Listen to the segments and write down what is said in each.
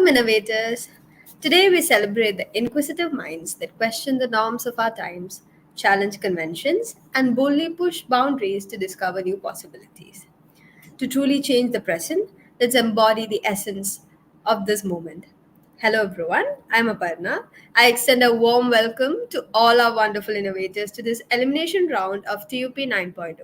Welcome, innovators. Today we celebrate the inquisitive minds that question the norms of our times, challenge conventions, and boldly push boundaries to discover new possibilities. To truly change the present, let's embody the essence of this moment. Hello, everyone. I'm Aparna. I extend a warm welcome to all our wonderful innovators to this elimination round of TUP 9.0.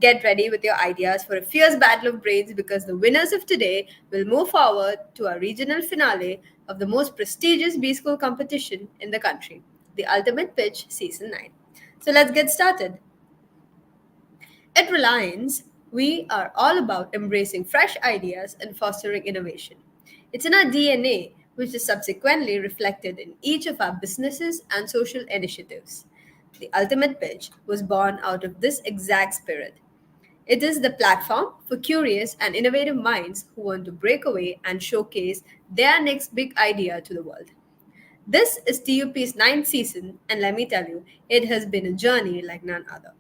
Get ready with your ideas for a fierce battle of brains because the winners of today will move forward to our regional finale of the most prestigious B School competition in the country, the Ultimate Pitch Season 9. So let's get started. At Reliance, we are all about embracing fresh ideas and fostering innovation. It's in our DNA, which is subsequently reflected in each of our businesses and social initiatives. The Ultimate Pitch was born out of this exact spirit. It is the platform for curious and innovative minds who want to break away and showcase their next big idea to the world. This is TUP's ninth season, and let me tell you, it has been a journey like none other.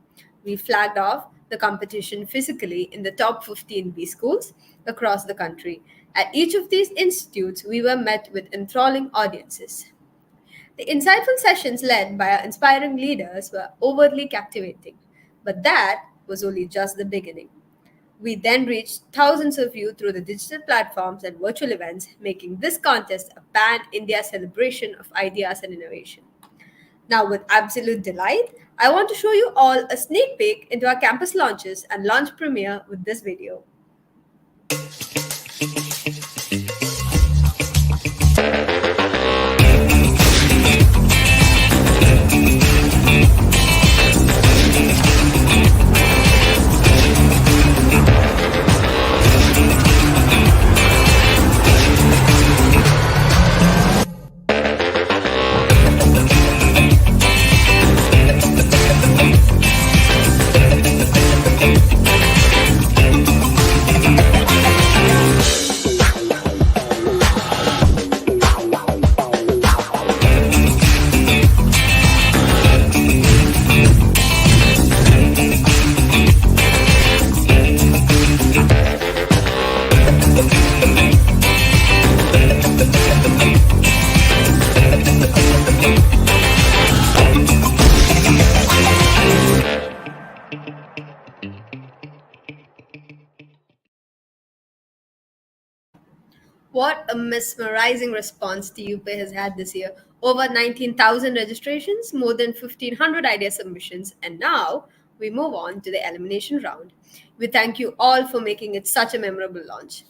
We flagged off the competition physically in the top 15 B schools across the country. At each of these institutes, we were met with enthralling audiences. The insightful sessions led by our inspiring leaders were overtly captivating, but that was only just the beginning. We then reached thousands of you through the digital platforms and virtual events, making this contest a pan India celebration of ideas and innovation. Now, with absolute delight, I want to show you all a sneak peek into our campus launches and launch premiere with this video. What a mesmerizing response TUP has had this year. Over 19,000 registrations, more than 1,500 idea submissions, and now we move on to the elimination round. We thank you all for making it such a memorable launch.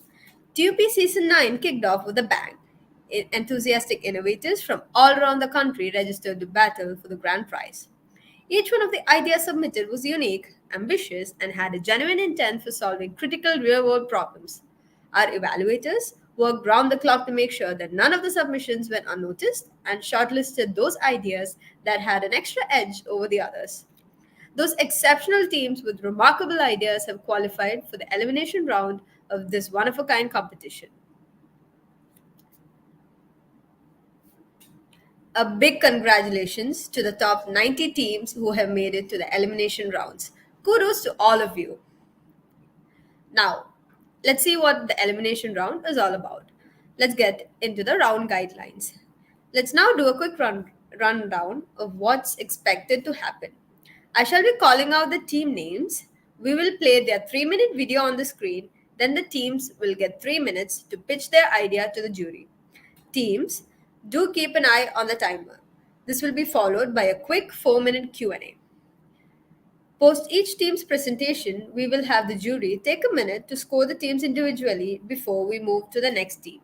TUP Season 9 kicked off with a bang. Enthusiastic innovators from all around the country registered to battle for the grand prize. Each one of the ideas submitted was unique, ambitious, and had a genuine intent for solving critical real world problems. Our evaluators worked round the clock to make sure that none of the submissions went unnoticed and shortlisted those ideas that had an extra edge over the others. Those exceptional teams with remarkable ideas have qualified for the elimination round of this one of a kind competition. A big congratulations to the top 90 teams who have made it to the elimination rounds. Kudos to all of you. Now, let's see what the elimination round is all about. Let's get into the round guidelines. Let's now do a quick rundown of what's expected to happen. I shall be calling out the team names. We will play their 3-minute video on the screen. Then the teams will get 3 minutes to pitch their idea to the jury. Teams, do keep an eye on the timer. This will be followed by a quick 4-minute Q&A. Post each team's presentation, we will have the jury take a minute to score the teams individually before we move to the next team.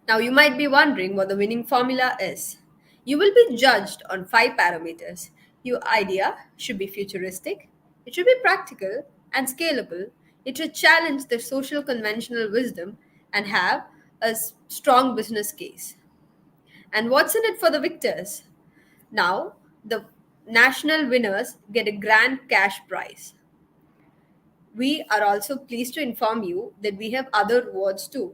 Now, you might be wondering what the winning formula is. You will be judged on 5 parameters. Your idea should be futuristic, it should be practical and scalable, it should challenge the social conventional wisdom and have a strong business case. And what's in it for the victors? Now, the national winners get a grand cash prize. We are also pleased to inform you that we have other awards too.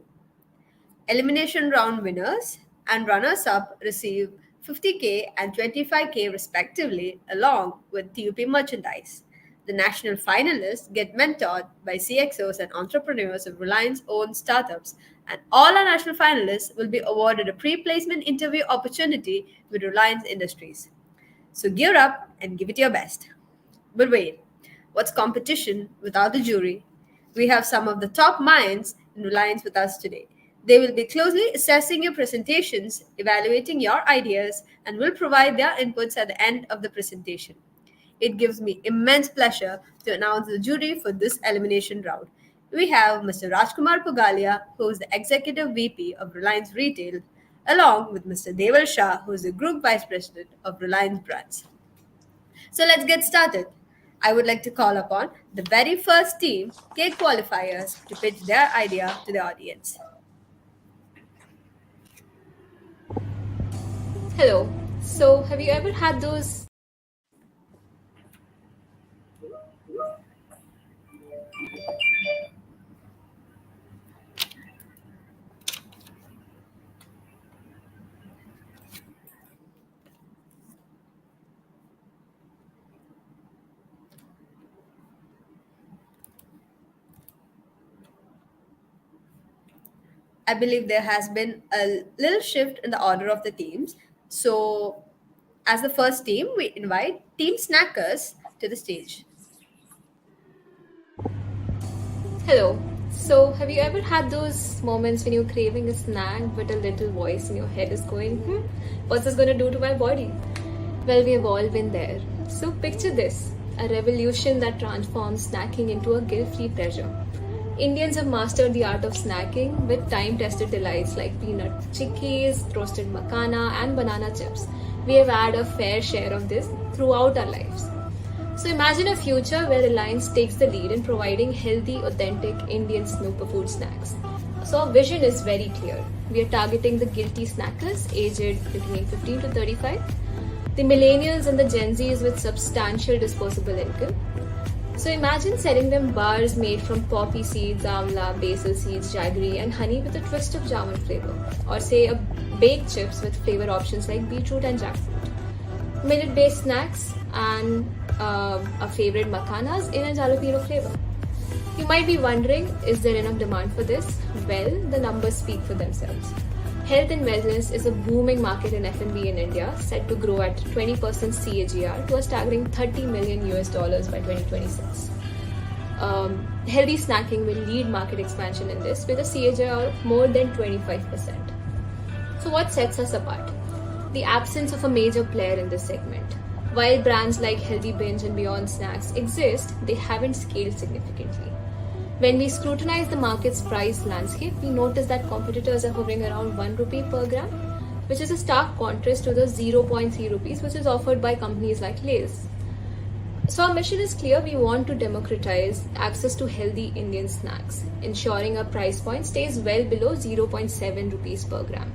Elimination round winners and runners up receive 50K and 25K respectively, along with TUP merchandise. The national finalists get mentored by CXOs and entrepreneurs of Reliance owned startups, and all our national finalists will be awarded a pre placement interview opportunity with Reliance Industries. So gear up and give it your best. But wait, what's competition without a jury? We have some of the top minds in Reliance with us today. They will be closely assessing your presentations, evaluating your ideas, and will provide their inputs at the end of the presentation. It gives me immense pleasure to announce the jury for this elimination round. We have Mr. Rajkumar Pugalia, who is the Executive VP of Reliance Retail, along with Mr. Deval Shah, who is the Group Vice President of Reliance Brands. So let's get started. I would like to call upon the very first team, K qualifiers, to pitch their idea to the audience. Hello. So, have you ever had those? I believe there has been a little shift in the order of the teams. So, as the first team, we invite Team Snackers to the stage. Hello. So, have you ever had those moments when you're craving a snack but a little voice in your head is going, what's this going to do to my body? Well, we have all been there. So, picture this, a revolution that transforms snacking into a guilt free pleasure. Indians have mastered the art of snacking with time tested delights like peanut chickies, roasted makana, and banana chips. We have had a fair share of this throughout our lives. So imagine a future where Reliance takes the lead in providing healthy, authentic Indian superfood snacks. So our vision is very clear. We are targeting the guilty snackers aged between 15 to 35, the millennials and the Gen Zs with substantial disposable income. So imagine selling them bars made from poppy seeds, amla, basil seeds, jaggery, and honey with a twist of jamun flavor, or say a baked chips with flavor options like beetroot and jackfruit. Millet-based snacks and our favorite makanas in a jalapeno flavor. You might be wondering, is there enough demand for this? Well, the numbers speak for themselves. Health and wellness is a booming market in F&B in India, set to grow at 20% CAGR to a staggering 30 million US dollars by 2026. Healthy snacking will lead market expansion in this with a CAGR of more than 25%. So what sets us apart? The absence of a major player in this segment. While brands like Healthy Binge and Beyond Snacks exist, they haven't scaled significantly. When we scrutinize the market's price landscape, we notice that competitors are hovering around 1 rupee per gram, which is a stark contrast to the zero point 0.3 rupees which is offered by companies like Lay's. So our mission is clear. We want to democratize access to healthy Indian snacks, ensuring our price point stays well below 0.7 rupees per gram.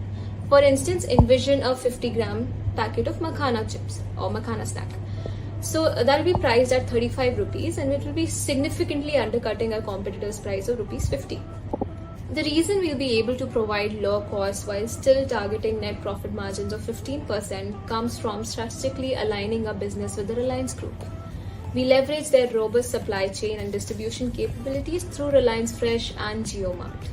For instance, envision a 50-gram packet of makhana chips or makhana snack. So that will be priced at 35 rupees and it will be significantly undercutting our competitor's price of rupees 50. The reason we'll be able to provide low cost while still targeting net profit margins of 15% comes from strategically aligning our business with the Reliance Group. We leverage their robust supply chain and distribution capabilities through Reliance Fresh and JioMart.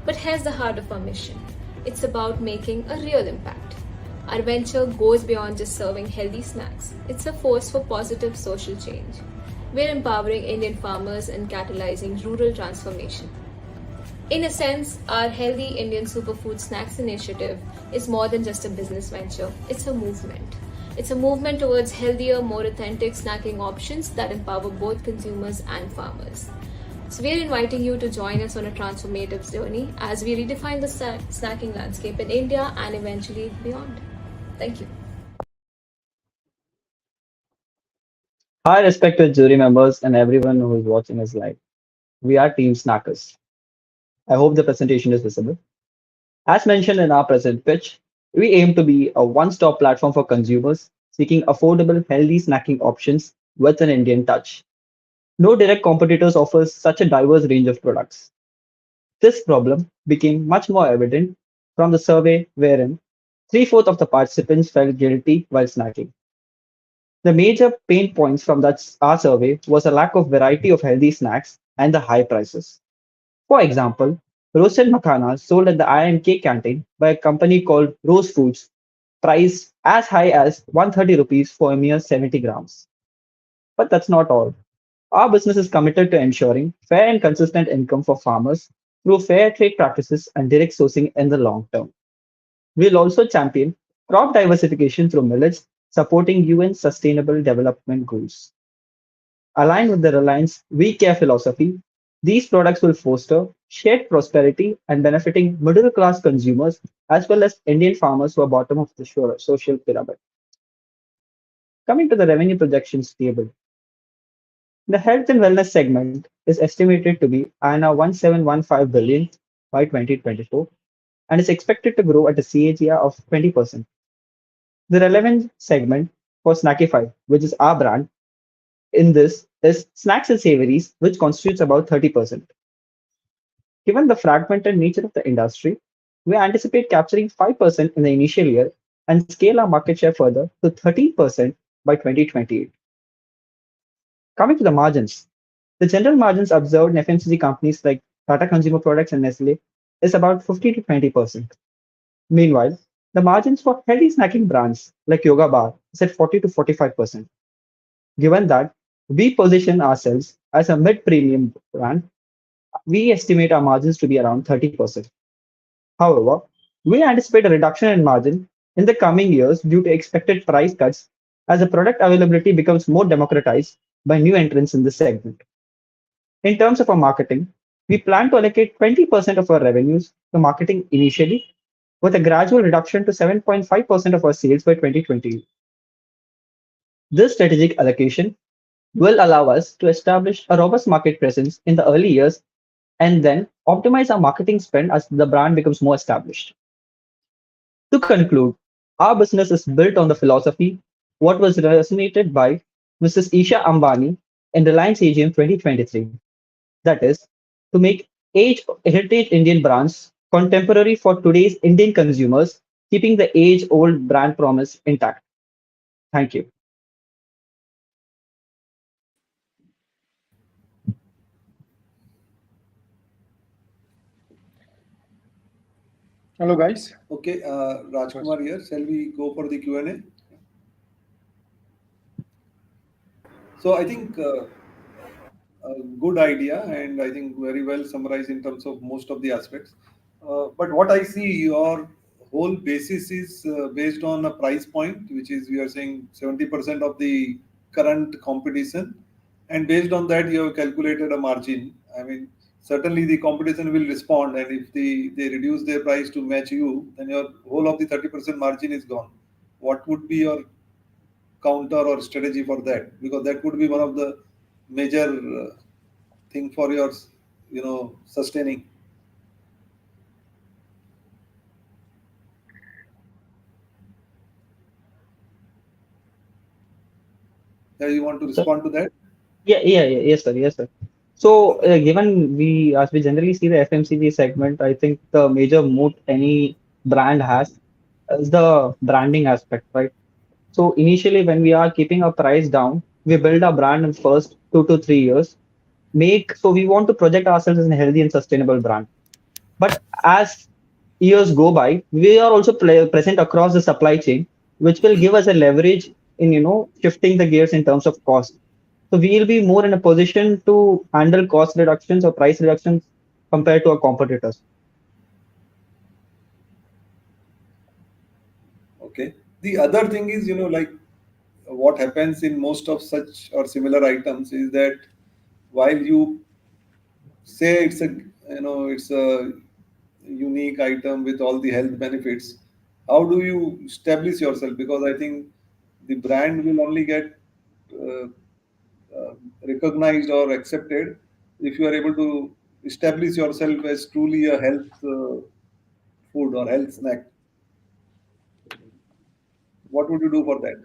But here's the heart of our mission. It's about making a real impact. Our venture goes beyond just serving healthy snacks. It's a force for positive social change. We're empowering Indian farmers and catalyzing rural transformation. In a sense, our Healthy Indian Superfood Snacks initiative is more than just a business venture. It's a movement. It's a movement towards healthier, more authentic snacking options that empower both consumers and farmers. So we're inviting you to join us on a transformative journey as we redefine the snacking landscape in India and eventually beyond. Thank you. Hi, respected jury members and everyone who is watching us live. We are Team Snackers. I hope the presentation is visible. As mentioned in our present pitch, we aim to be a one-stop platform for consumers seeking affordable, healthy snacking options with an Indian touch. No direct competitors offers such a diverse range of products. This problem became much more evident from the survey wherein three-fourths of the participants felt guilty while snacking. The major pain points from our survey was a lack of variety of healthy snacks and the high prices. For example, roasted makhanas sold at the IMK canteen by a company called Rose Foods priced as high as 130 rupees for a mere 70 grams. But that's not all. Our business is committed to ensuring fair and consistent income for farmers through fair trade practices and direct sourcing in the long term. We'll also champion crop diversification through millets, supporting UN Sustainable Development Goals. Aligned with the Reliance We Care philosophy, these products will foster shared prosperity and benefiting middle class consumers as well as Indian farmers who are bottom of the social pyramid. Coming to the revenue projections table, the health and wellness segment is estimated to be INR 1715 billion by 2024 and is expected to grow at a CAGR of 20%. The relevant segment for Snackify, which is our brand, in this is snacks and savories, which constitutes about 30%. Given the fragmented nature of the industry, we anticipate capturing 5% in the initial year and scale our market share further to 13% by 2028. Coming to the margins, the general margins observed in FMCG companies like Tata Consumer Products and Nestle is about 50 to 20%. Meanwhile, the margins for healthy snacking brands like Yoga Bar is at 40 to 45%. Given that we position ourselves as a mid-premium brand, we estimate our margins to be around 30%. However, we anticipate a reduction in margin in the coming years due to expected price cuts as the product availability becomes more democratized by new entrants in this segment. In terms of our marketing, we plan to allocate 20% of our revenues to marketing initially, with a gradual reduction to 7.5% of our sales by 2020. This strategic allocation will allow us to establish a robust market presence in the early years and then optimize our marketing spend as the brand becomes more established. To conclude, our business is built on the philosophy what was resonated by Mrs. Isha Ambani in Reliance AGM 2023. That is, to make heritage Indian brands contemporary for today's Indian consumers, keeping the age-old brand promise intact. Thank you. Hello, guys. Okay, Rajkumar here. Shall we go for the Q&A? So I think a good idea, and I think very well summarized in terms of most of the aspects. But what I see, your whole basis is based on a price point, which is we are saying 70% of the current competition, and based on that, you have calculated a margin. I mean, certainly the competition will respond, and if they reduce their price to match you, then your whole of the 30% margin is gone. What would be your counter or strategy for that? Because that would be one of the major thing for your sustaining. You want to So, respond to that? yes, sir, yes, sir. So, given as we generally see the FMCG segment, I think the major moat any brand has is the branding aspect, right? So initially, when we are keeping our price down, we build our brand in first 2 to 3 years. So we want to project ourselves as a healthy and sustainable brand. But as years go by, we are also present across the supply chain, which will give us a leverage in shifting the gears in terms of cost. So we'll be more in a position to handle cost reductions or price reductions compared to our competitors. Okay. The other thing is, like what happens in most of such or similar items is that while you say it's a unique item with all the health benefits, how do you establish yourself? Because I think the brand will only get uh, recognized or accepted if you are able to establish yourself as truly a health food or health snack. What would you do for that?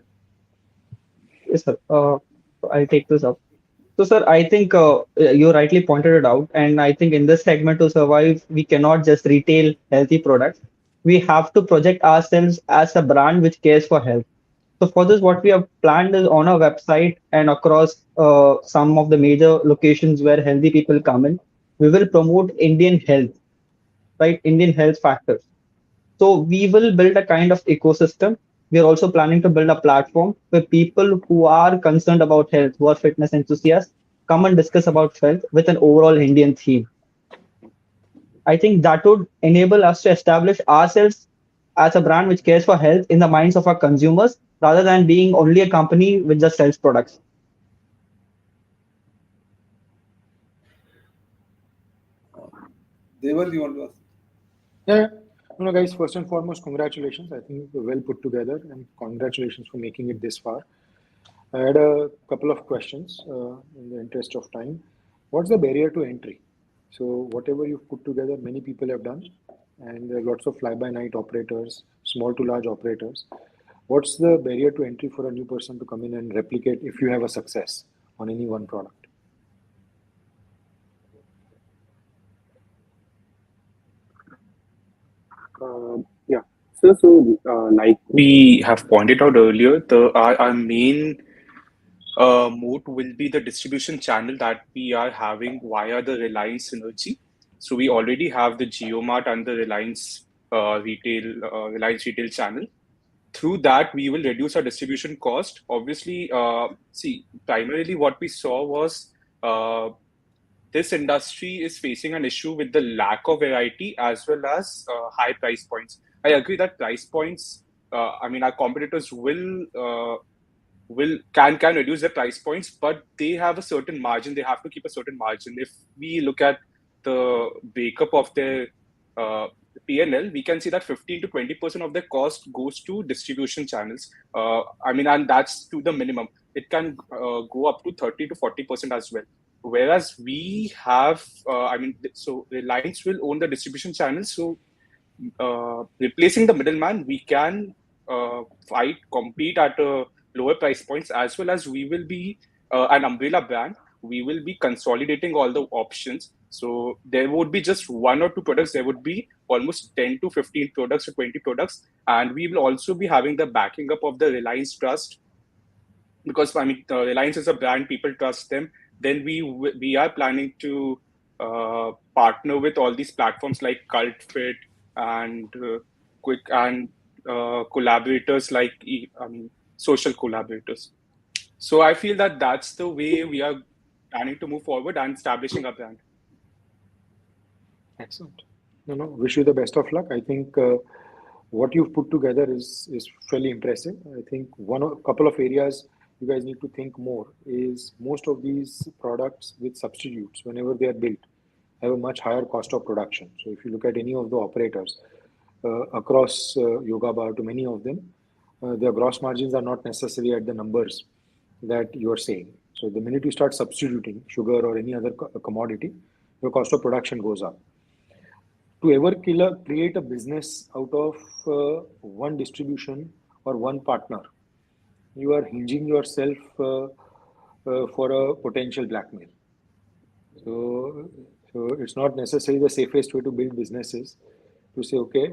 Yes, sir. I'll take this up. So, sir, I think you rightly pointed it out. And I think in this segment to survive, we cannot just retail healthy products. We have to project ourselves as a brand which cares for health. So for this, what we have planned is on our website and across some of the major locations where healthy people come in, we will promote Indian health, right? Indian health factors. So we will build a kind of ecosystem. We are also planning to build a platform where people who are concerned about health, who are fitness enthusiasts, come and discuss about health with an overall Indian theme. I think that would enable us to establish ourselves as a brand which cares for health in the minds of our consumers rather than being only a company which just sells products. Deval, you want to ask? Yeah, guys, first and foremost, congratulations. I think we're well put together, and congratulations for making it this far. I had a couple of questions in the interest of time. What's the barrier to entry? So, whatever you've put together, many people have done, and there are lots of fly by night operators, small to large operators. What's the barrier to entry for a new person to come in and replicate if you have a success on any one product? Yeah. So, like we have pointed out earlier, our main moat will be the distribution channel that we are having via the Reliance synergy. So we already have the GeoMart and the Reliance retail channel. Through that, we will reduce our distribution cost. Obviously, see, primarily what we saw was uh, this industry is facing an issue with the lack of variety as well as high price points. I agree that price points, I mean, our competitors will can reduce their price points, but they have a certain margin. They have to keep a certain margin. If we look at the breakup of their uh, PNL, we can see that 15 to 20% of their cost goes to distribution channels. I mean, and that's to the minimum. It can go up to 30 to 40% as well. Whereas we have, I mean, so Reliance will own the distribution channels. So replacing the middleman, we can compete at lower price points, as well as we will be an umbrella brand. We will be consolidating all the options. So there would be just one or two products. There would be almost 10 to 15 products or 20 products. And we will also be having the backing up of the Reliance Trust, because I mean, Reliance is a brand, people trust them. Then we are planning to partner with all these platforms like Cult Fit and Quick and collaborators like I mean, social collaborators. So I feel that that's the way we are planning to move forward and establishing a brand. Excellent. Wish you the best of luck. I think what you've put together is fairly impressive. I think couple of areas you guys need to think more is most of these products with substitutes, whenever they are built, have a much higher cost of production. So if you look at any of the operators across Yoga Bar to many of them, their gross margins are not necessarily at the numbers that you are saying. So the minute you start substituting sugar or any other commodity, your cost of production goes up. To ever create a business out of one distribution or one partner, you are hinging yourself for a potential blackmail. So, so it's not necessarily the safest way to build businesses to say, okay,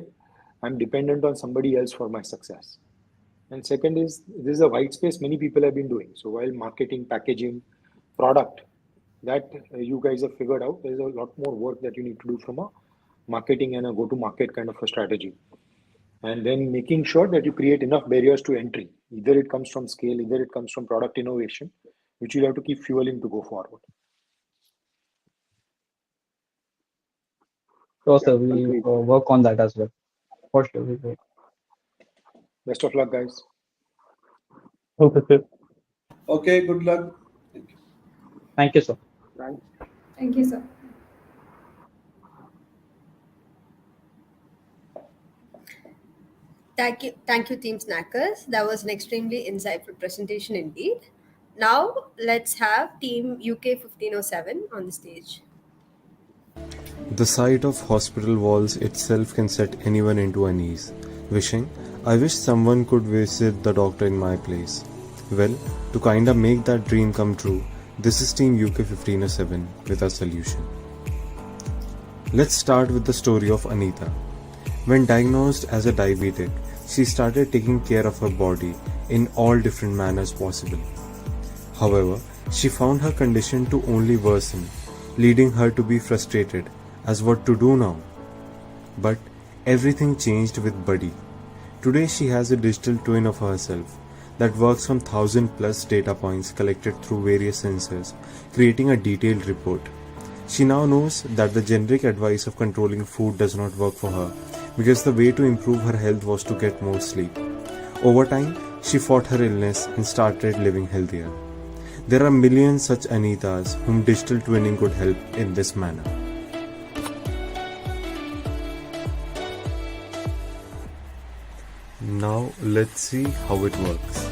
I'm dependent on somebody else for my success. And second is this is a white space many people have been doing. So while marketing, packaging, product, that you guys have figured out, there's a lot more work that you need to do from a marketing and a go-to-market kind of a strategy. And then making sure that you create enough barriers to entry. Either it comes from scale, either it comes from product innovation, which you have to keep fueling to go forward. So, Yeah, sir, we agreed. work on that as well. For sure, we will. Best of luck, guys. Okay, sir. Okay, good luck. Thank you. Thank you, sir. Thanks. Thank you, sir. Thank you, Team Snackers. That was an extremely insightful presentation indeed. Now, let's have Team UK 1507 on the stage. The sight of hospital walls itself can set anyone into unease, wishing, I wish someone could visit the doctor in my place. Well, to kinda make that dream come true, this is Team UK 1507 with a solution. Let's start with the story of Anita. When diagnosed as a diabetic, she started taking care of her body in all different manners possible. However, she found her condition to only worsen, leading her to be frustrated as what to do now. But everything changed with Buddy. Today she has a digital twin of herself that works on 1000 plus data points collected through various sensors, creating a detailed report. She now knows that the generic advice of controlling food does not work for her because the way to improve her health was to get more sleep. Over time, she fought her illness and started living healthier. There are millions such Anitas whom digital twinning could help in this manner. Now let's see how it works.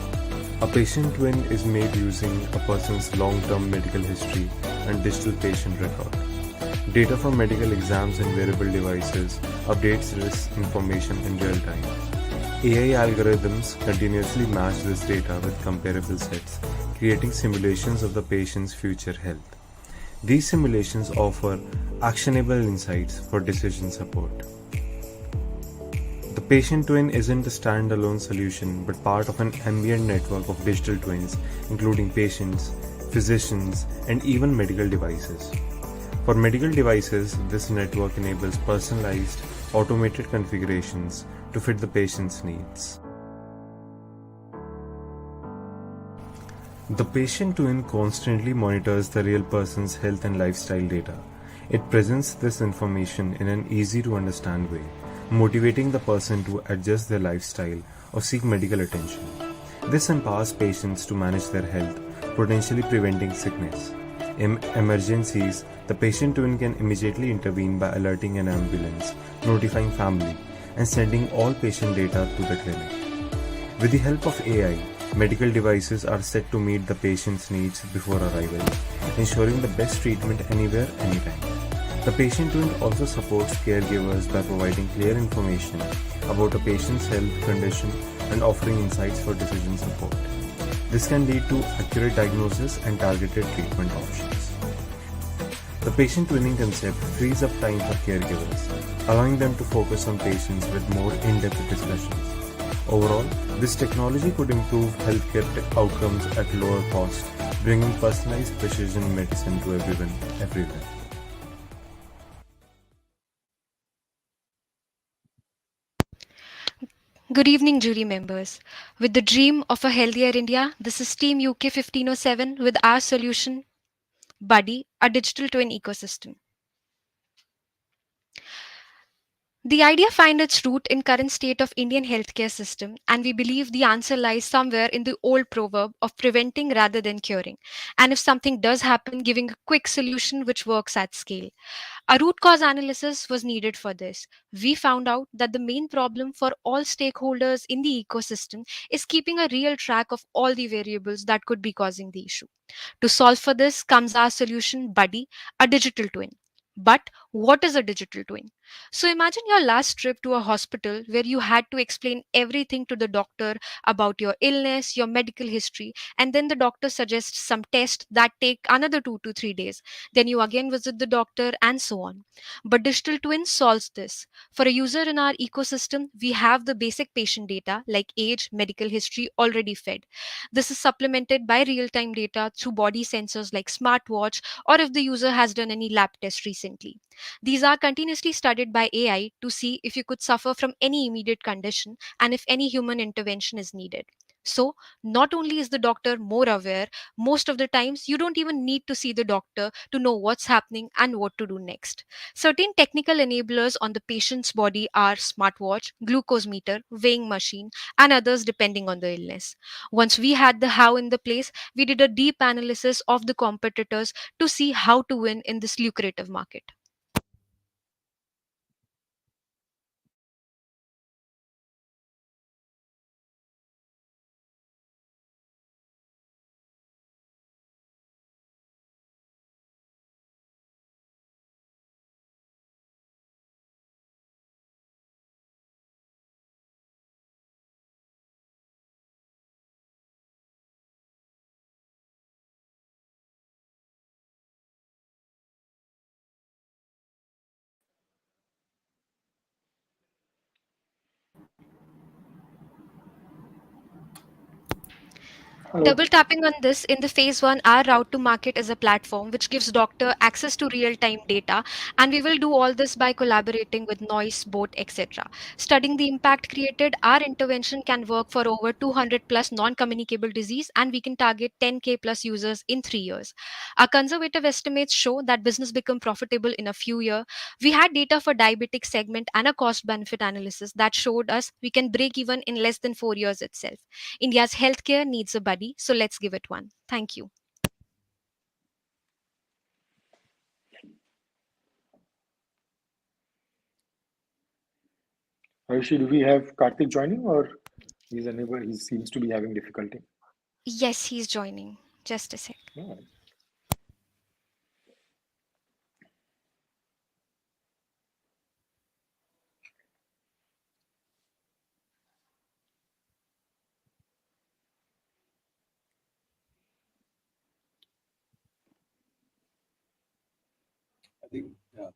A patient twin is made using a person's long-term medical history and digital patient record. Data from medical exams and wearable devices updates this information in real time. AI algorithms continuously match this data with comparable sets, creating simulations of the patient's future health. These simulations offer actionable insights for decision support. The patient twin isn't a standalone solution but part of an ambient network of digital twins, including patients, physicians, and even medical devices. For medical devices, this network enables personalized, automated configurations to fit the patient's needs. The patient twin constantly monitors the real person's health and lifestyle data. It presents this information in an easy to understand way, motivating the person to adjust their lifestyle or seek medical attention. This empowers patients to manage their health, potentially preventing sickness. In emergencies, the patient twin can immediately intervene by alerting an ambulance, notifying family, and sending all patient data to the clinic. With the help of AI, medical devices are set to meet the patient's needs before arrival, ensuring the best treatment anywhere, anytime. The patient twin also supports caregivers by providing clear information about a patient's health condition and offering insights for decision support. This can lead to accurate diagnosis and targeted treatment options. The patient twinning concept frees up time for caregivers, allowing them to focus on patients with more in-depth discussions. Overall, this technology could improve healthcare outcomes at lower cost, bringing personalized precision medicine to everyone, everywhere. Good evening, jury members. With the dream of a healthier India, this is Team UK 1507 with our solution, Buddy, a digital twin ecosystem. The idea finds its root in current state of Indian healthcare system, and we believe the answer lies somewhere in the old proverb of preventing rather than curing. And if something does happen, giving a quick solution which works at scale. A root cause analysis was needed for this. We found out that the main problem for all stakeholders in the ecosystem is keeping a real track of all the variables that could be causing the issue. To solve for this comes our solution, Buddy, a digital twin. But what is a digital twin? So imagine your last trip to a hospital where you had to explain everything to the doctor about your illness, your medical history, and then the doctor suggests some tests that take another 2 to 3 days. Then you again visit the doctor and so on. But digital twin solves this. For a user in our ecosystem, we have the basic patient data like age, medical history already fed. This is supplemented by real-time data through body sensors like smartwatch or if the user has done any lab test recently. These are continuously studied by AI to see if you could suffer from any immediate condition and if any human intervention is needed. So, not only is the doctor more aware, most of the times you don't even need to see the doctor to know what's happening and what to do next. Certain technical enablers on the patient's body are smartwatch, glucose meter, weighing machine, and others depending on the illness. Once we had the how in the place, we did a deep analysis of the competitors to see how to win in this lucrative market. Double Hello. tapping on this, in the phase one, our route to market is a platform which gives doctor access to real time data, and we will do all this by collaborating with noise, boat, etc. Studying the impact created, our intervention can work for over 200 plus non communicable disease, and we can target 10K plus users in 3 years. Our conservative estimates show that business become profitable in a few years. We had data for diabetic segment and a cost benefit analysis that showed us we can break even in less than 4 years itself. India's healthcare needs a buddy, so let's give it one. Thank you. Ayushi, do we have Karthik joining or he's unable? He seems to be having difficulty. Yes, he's joining. Just a sec. Yeah. I think yeah,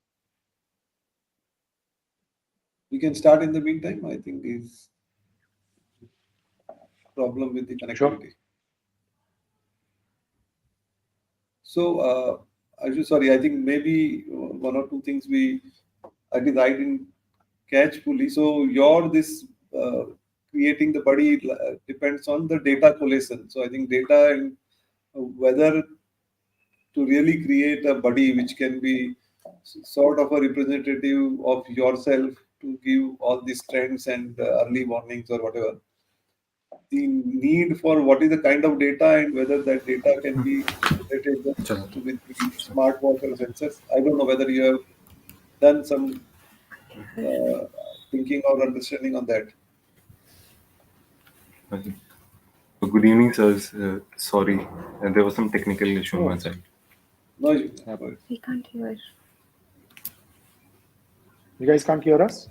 we can start in the meantime. I think is problem with the Sure. connectivity. So, sorry, I think maybe one or two things I think I didn't catch fully. So, your this creating the body depends on the data collation. So, I think data and whether to really create a body which can be sort of a representative of yourself to give all these trends and early warnings or whatever. The need for what is the kind of data and whether that data can be generated just चलो with the smartwatch or sensors. I don't know whether you have done some uh, thinking or understanding on that. Okay. Good evening, sirs. Sorry, there was some technical issue on my Oh, side. No, happened. We can't hear. You guys can't hear us?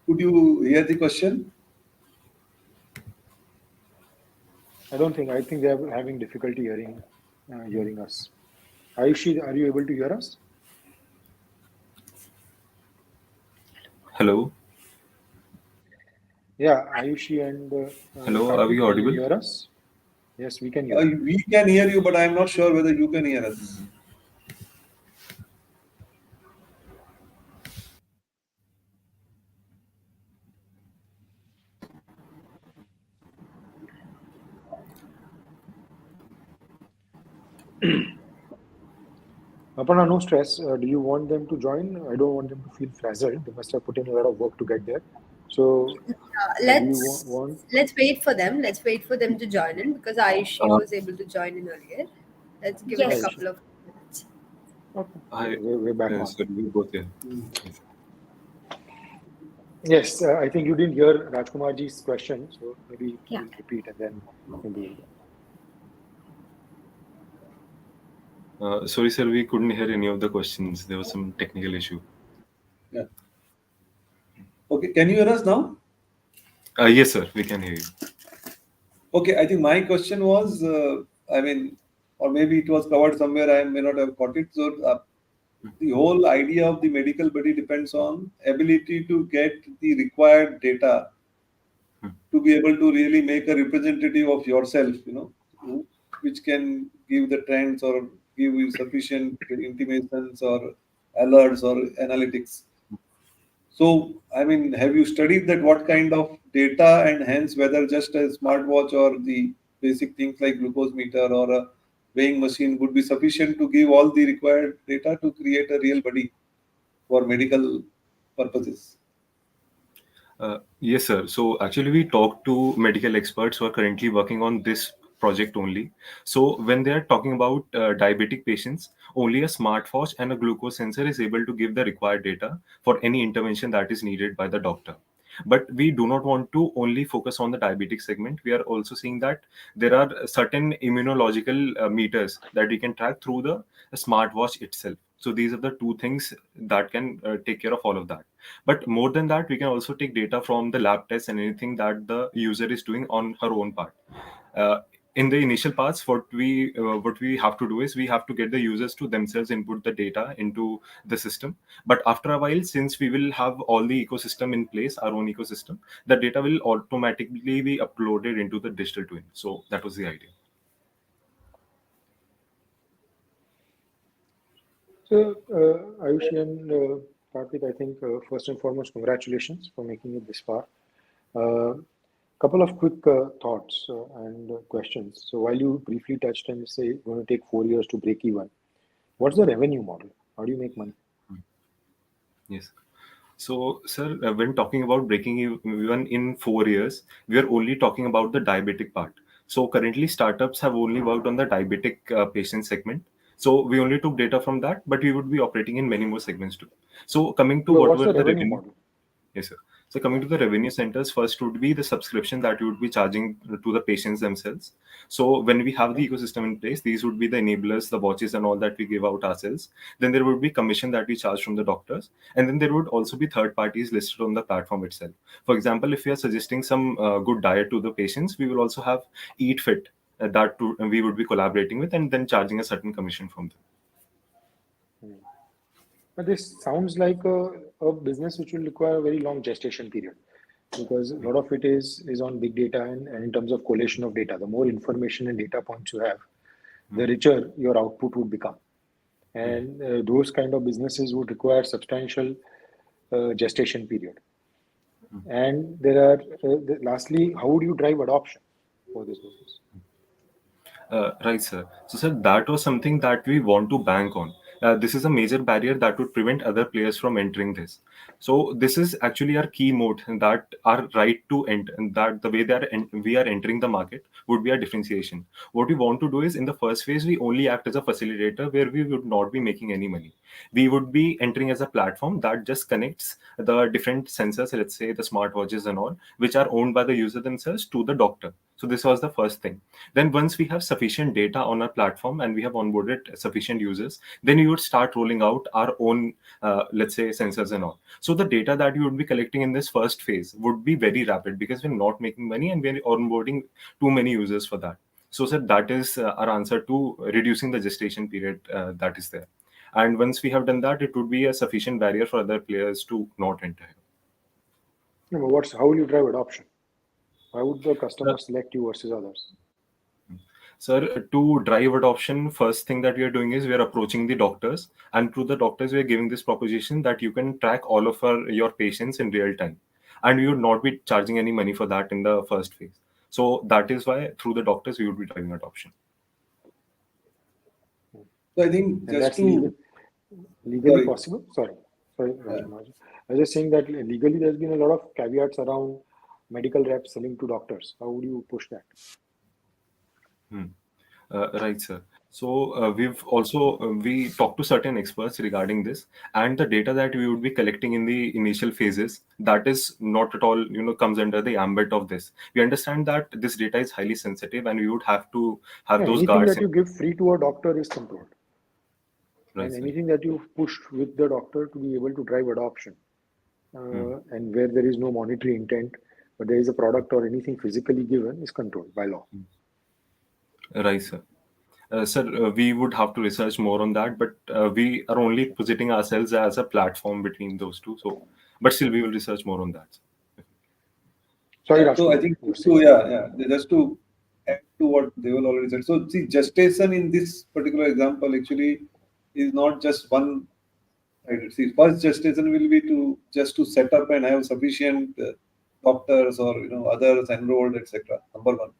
could you hear the question? I don't think. I think they are having difficulty hearing us. Ayushi, are you able to hear us? Hello, Yeah, Ayushi and hello. Are we Karthik, can you audible? hear us? Yes, we can hear you. We can hear you, but I'm not sure whether you can hear us. Aparna, no stress. Do you want them to join? I don't want them to feel frazzled. They must have put in a lot of work to get there. So, do you want? Let's wait for them. Let's wait for them to join in because Ayushi Uh, was able to join in earlier. Let's give it a Yes. Ayushi. couple of minutes. Okay, Hi, we're back on. sorry, we both here. Mm. Yes. Yes, I think you didn't hear Rajkumarji's question, so maybe Yeah. he'll repeat and then maybe. Sorry, sir, we couldn't hear any of the questions. There was some technical issue. Yeah. Okay, can you hear us now? Yes, sir, we can hear you. Okay, I think my question was, I mean, or maybe it was covered somewhere. I may not have caught it. So, the whole idea of the medical body depends on ability to get the required data to be able to really make a representative of yourself, which can give the trends or give you sufficient intimations or alerts or analytics. So, I mean, have you studied that what kind of data and hence whether just a smartwatch or the basic things like glucose meter or a weighing machine would be sufficient to give all the required data to create a real body for medical purposes? Yes, sir. So actually, we talked to medical experts who are currently working on this project only. So when they are talking about diabetic patients, only a smartwatch and a glucose sensor is able to give the required data for any intervention that is needed by the doctor. But we do not want to only focus on the diabetic segment. We are also seeing that there are certain immunological meters that we can track through the smartwatch itself. So these are the two things that can take care of all of that. But more than that, we can also take data from the lab tests and anything that the user is doing on her own part. Uh, in the initial parts, what we have to do is we have to get the users to themselves input the data into the system. But after a while, since we will have all the ecosystem in place, our own ecosystem, the data will automatically be uploaded into the digital twin. So that was the idea. So, Ayushi and Karthik, I think first and foremost, congratulations for making it this far. Couple of quick thoughts and questions. So, while you briefly touched and say it's going to take 4 years to break even, what's the revenue model? How do you make money? Yes. So, sir, when talking about breaking even in 4 years, we are only talking about the diabetic part. So, currently, startups have only worked on the diabetic patient segment. So, we only took data from that, but we would be operating in many more segments too. So, coming to Well, what what's were the the revenue revenue? model? Yes, sir. So coming to the revenue centers, first would be the subscription that you would be charging to the patients themselves. So when we have Okay. the ecosystem in place, these would be the enablers, the watches and all that we give out ourselves. Then there would be commission that we charge from the doctors. And then there would also be third parties listed on the platform itself. For example, if we are suggesting some good diet to the patients, we will also have Eat Fit we would be collaborating with and then charging a certain commission from them. Hmm. But this sounds like a business which will require a very long gestation period because a lot of it is on big data and in terms of collation of data. The more information and data points you have, the richer your output would become. And those kind of businesses would require substantial gestation period. And there are, lastly, how would you drive adoption for this business? Right, sir. So, sir, that was something that we want to bank on. This is a major barrier that would prevent other players from entering this. So, this is actually our key moat, and that our right to enter, and that the way that we are entering the market would be our differentiation. What we want to do is, in the first phase, we only act as a facilitator where we would not be making any money. We would be entering as a platform that just connects the different sensors, let's say the smartwatches and all, which are owned by the user themselves to the doctor. So, this was the first thing. Then once we have sufficient data on our platform and we have onboarded sufficient users, then we would start rolling out our own, let's say, sensors and all. So the data that you would be collecting in this first phase would be very rapid because we're not making money and we're onboarding too many users for that. So, sir, that is our answer to reducing the gestation period that is there. And once we have done that, it would be a sufficient barrier for other players to not enter. No, but how will you drive adoption? Why would the customer select you versus others? Sir, to drive adoption, first thing that we are doing is we are approaching the doctors, and through the doctors, we are giving this proposition that you can track all of your patients in real time, and we would not be charging any money for that in the first phase. So that is why through the doctors, we would be driving adoption. So I think And just that's to legally sorry, possible? Sorry, yeah. Rajkumar. I was just saying that legally there's been a lot of caveats around medical reps selling to doctors. How would you push that? Hmm. Right, sir. So we've also we talked to certain experts regarding this, and the data that we would be collecting in the initial phases, that is not at all, comes under the ambit of this. We understand that this data is highly sensitive, and we would have to have Yeah, those anything guards that in. you give free to a doctor is controlled. Right, And sir. anything that you push with the doctor to be able to drive adoption, Hmm. and where there is no monetary intent, but there is a product or anything physically given, is controlled by law. Right, sir. Sir, we would have to research more on that, but we are only positioning ourselves as a platform between those two. So, but still, we will research more on that. Sorry, Yeah, so I Rajkumar, think you were saying. just to add to what Deval already said. So see, gestation in this particular example actually is not just one. Right. See, first gestation will be to set up and have sufficient doctors or others enrolled, etc. Number one.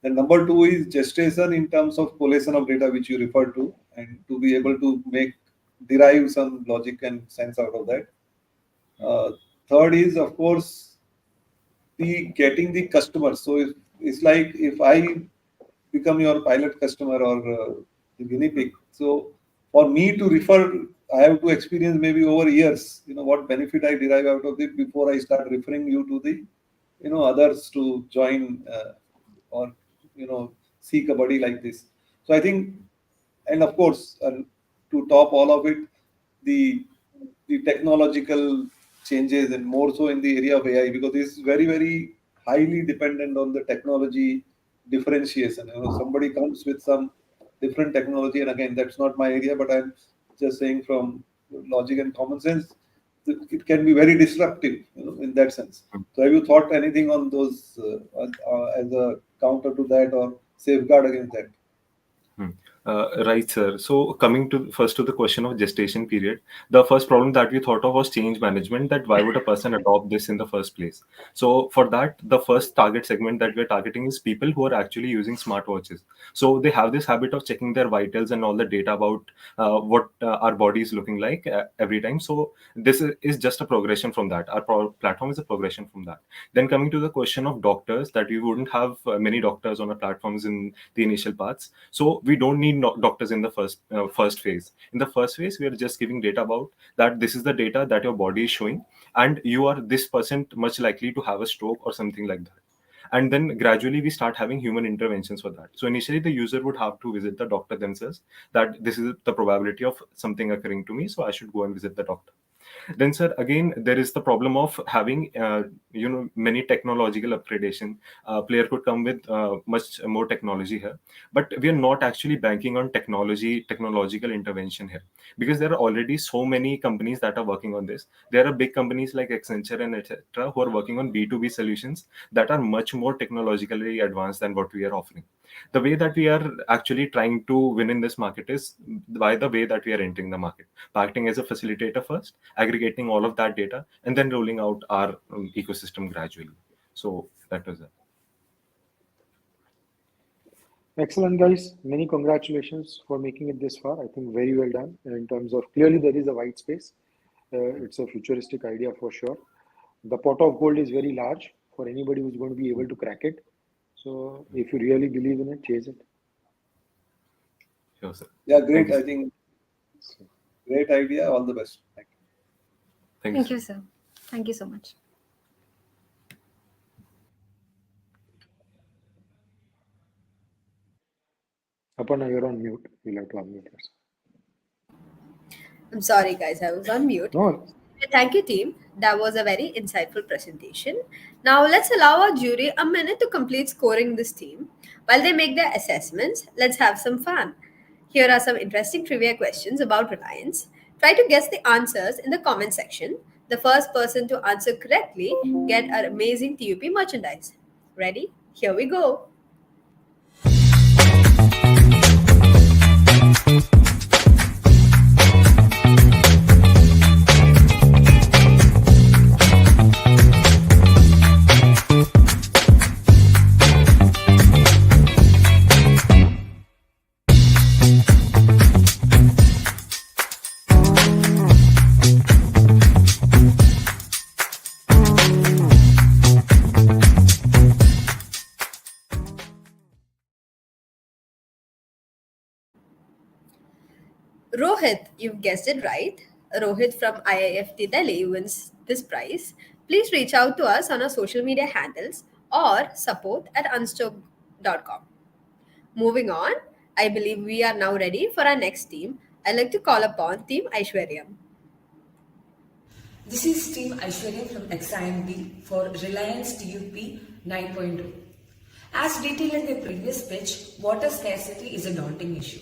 Then number two is gestation in terms of collation of data, which you referred to, and to be able to derive some logic and sense out of that. Third is, of course, the getting the customers. So if it's like if I become your pilot customer or the guinea pig, so for me to refer, I have to experience maybe over years, what benefit I derive out of it before I start referring you to the, others to join or seek a buddy like this. So I think, and of course, to top all of it, the technological changes and more so in the area of AI, because this is very, very highly dependent on the technology differentiation. Somebody comes with some different technology, and again, that's not my area, but I'm just saying from logic and common sense, it can be very disruptive, in that sense. So, have you thought anything on those as a counter to that or safeguard against that? Right, sir. So coming to first to the question of gestation period, the first problem that we thought of was change management. That why would a person adopt this in the first place? So for that, the first target segment that we're targeting is people who are actually using smartwatches. So they have this habit of checking their vitals and all the data about what our body is looking like every time. So this is just a progression from that. Our platform is a progression from that. Then coming to the question of doctors, that we wouldn't have many doctors on our platforms in the initial parts. So we don't need doctors in the first phase. In the first phase, we are just giving data about that this is the data that your body is showing, and you are this percent much likely to have a stroke or something like that. And then gradually we start having human interventions for that. So initially the user would have to visit the doctor themselves, that this is the probability of something occurring to me, so I should go and visit the doctor. Then, sir, again, there is the problem of having, many technological upgradation. Player could come with much more technology here, but we are not actually banking on technological intervention here, because there are already so many companies that are working on this. There are big companies like Accenture and etc. who are working on B2B solutions that are much more technologically advanced than what we are offering. The way that we are actually trying to win in this market is by the way that we are entering the market, acting as a facilitator first, aggregating all of that data, and then rolling out our ecosystem gradually. So that was it. Excellent, guys. Many congratulations for making it this far. I think very well done in terms of clearly there is a white space. It's a futuristic idea for sure. The pot of gold is very large for anybody who's going to be able to crack it. So if you really believe in it, chase it. Sure, sir. Yeah, great. I think great idea. All the best. Thank you. Thank you, sir. Thank you so much. Aparna, you're on mute. You'll have to unmute yourself. I'm sorry, guys, I was on mute. No, Thank you, team. That was a very insightful presentation. Now, let's allow our jury a minute to complete scoring this team. While they make their assessments, let's have some fun. Here are some interesting trivia questions about Reliance. Try to guess the answers in the comment section. The first person to answer correctly get our amazing TUP merchandise. Ready? Here we go. Rohit, you've guessed it right. Rohit from IIFT Delhi wins this prize. Please reach out to us on our social media handles or support@unstuck.com. Moving on, I believe we are now ready for our next team. I'd like to call upon Team Aishwaryam. This is Team Aishwarya from XIMB for Reliance TUP 9.0. As detailed in the previous pitch, water scarcity is a daunting issue.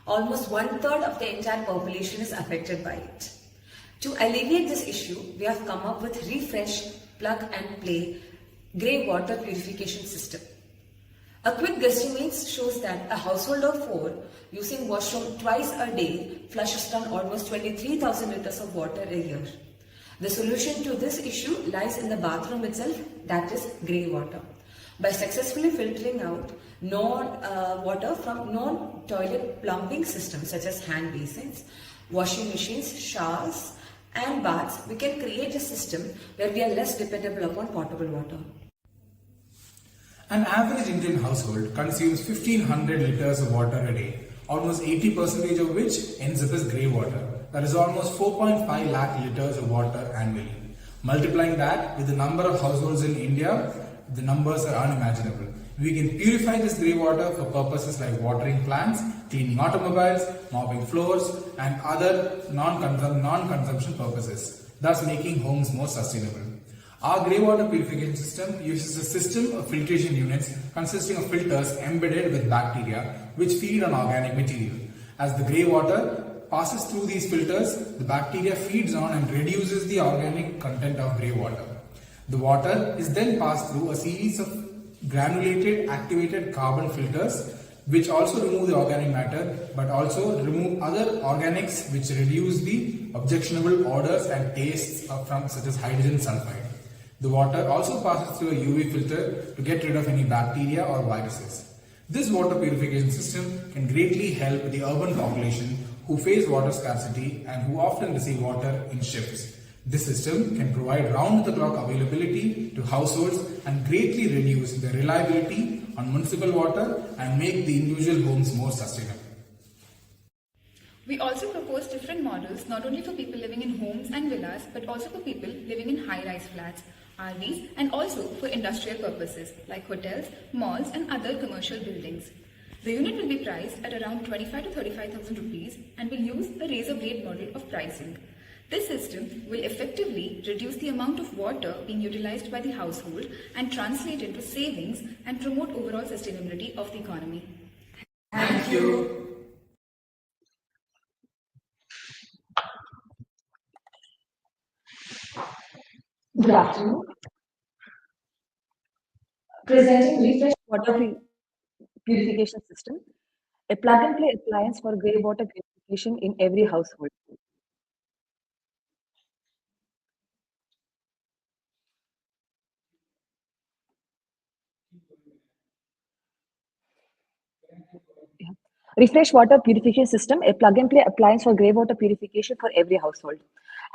Almost one-third of the entire population is affected by it. To alleviate this issue, we have come up with Refresh, Plug and Play grey water purification system. A quick guesstimate shows that a household of 4 using washroom twice a day flushes down almost 23,000 liters of water a year. The solution to this issue lies in the bathroom itself, that is grey water. By successfully filtering out water from non-toilet plumbing systems such as hand basins, washing machines, showers and baths, we can create a system where we are less dependable upon potable water. An average Indian household consumes 1500 liters of water a day, almost 80% of which ends up as grey water. That is almost 4.5 lakh liters of water annually. Multiplying that with the number of households in India, the numbers are unimaginable. We can purify this grey water for purposes like watering plants, cleaning automobiles, mopping floors and other non-consumption purposes, thus making homes more sustainable. Our grey water purification system uses a system of filtration units consisting of filters embedded with bacteria which feed on organic material. As the grey water passes through these filters, the bacteria feeds on and reduces the organic content of grey water. The water is then passed through a series of granulated activated carbon filters which also remove the organic matter but also remove other organics which reduce the objectionable odors and tastes from such as hydrogen sulfide. The water also passes through a UV filter to get rid of any bacteria or viruses. This water purification system can greatly help the urban population who face water scarcity and who often receive water in shifts. This system can provide round-the-clock availability to households and greatly reduce the reliability on municipal water and make the individual homes more sustainable. We also propose different models not only for people living in homes and villas but also for people living in high-rise flats, RVs, and also for industrial purposes like hotels, malls and other commercial buildings. The unit will be priced at around 25 to 35,000 rupees and will use a razor blade model of pricing. This system will effectively reduce the amount of water being utilized by the household and translate into savings and promote overall sustainability of the economy. Thank you. Good afternoon. Presenting refresh water purification system, a plug and play appliance for grey water purification in every household. Yeah. Refresh water purification system, a plug and play appliance for grey water purification for every household.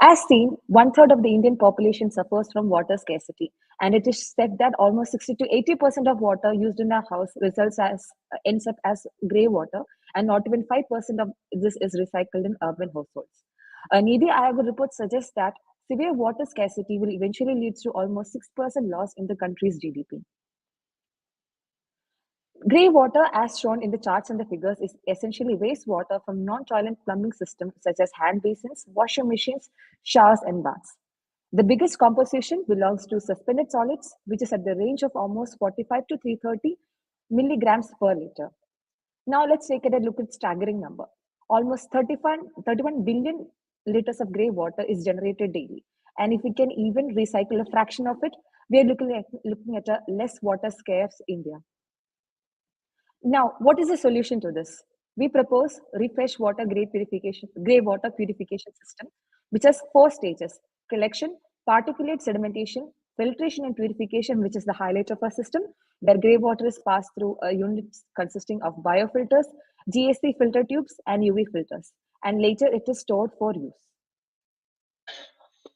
As seen, one third of the Indian population suffers from water scarcity, and it is said that almost 60 to 80% of water used in a house results as ends up as grey water, and not even 5% of this is recycled in urban households. A needy Iowa report suggests that severe water scarcity will eventually lead to almost 6% loss in the country's GDP. Grey water, as shown in the charts and the figures, is essentially wastewater from non-toilet plumbing systems such as hand basins, washing machines, showers, and baths. The biggest composition belongs to suspended solids, which is at the range of almost 45 to 330 milligrams per liter. Now let's take a look at staggering number. Almost 31 billion liters of grey water is generated daily. And if we can even recycle a fraction of it, we are looking at a less water scarce India. Now, what is the solution to this? We propose refresh water grey water purification system, which has 4 stages: collection, particulate sedimentation, filtration and purification, which is the highlight of our system, where grey water is passed through a unit consisting of biofilters, GSC filter tubes, and UV filters, and later it is stored for use.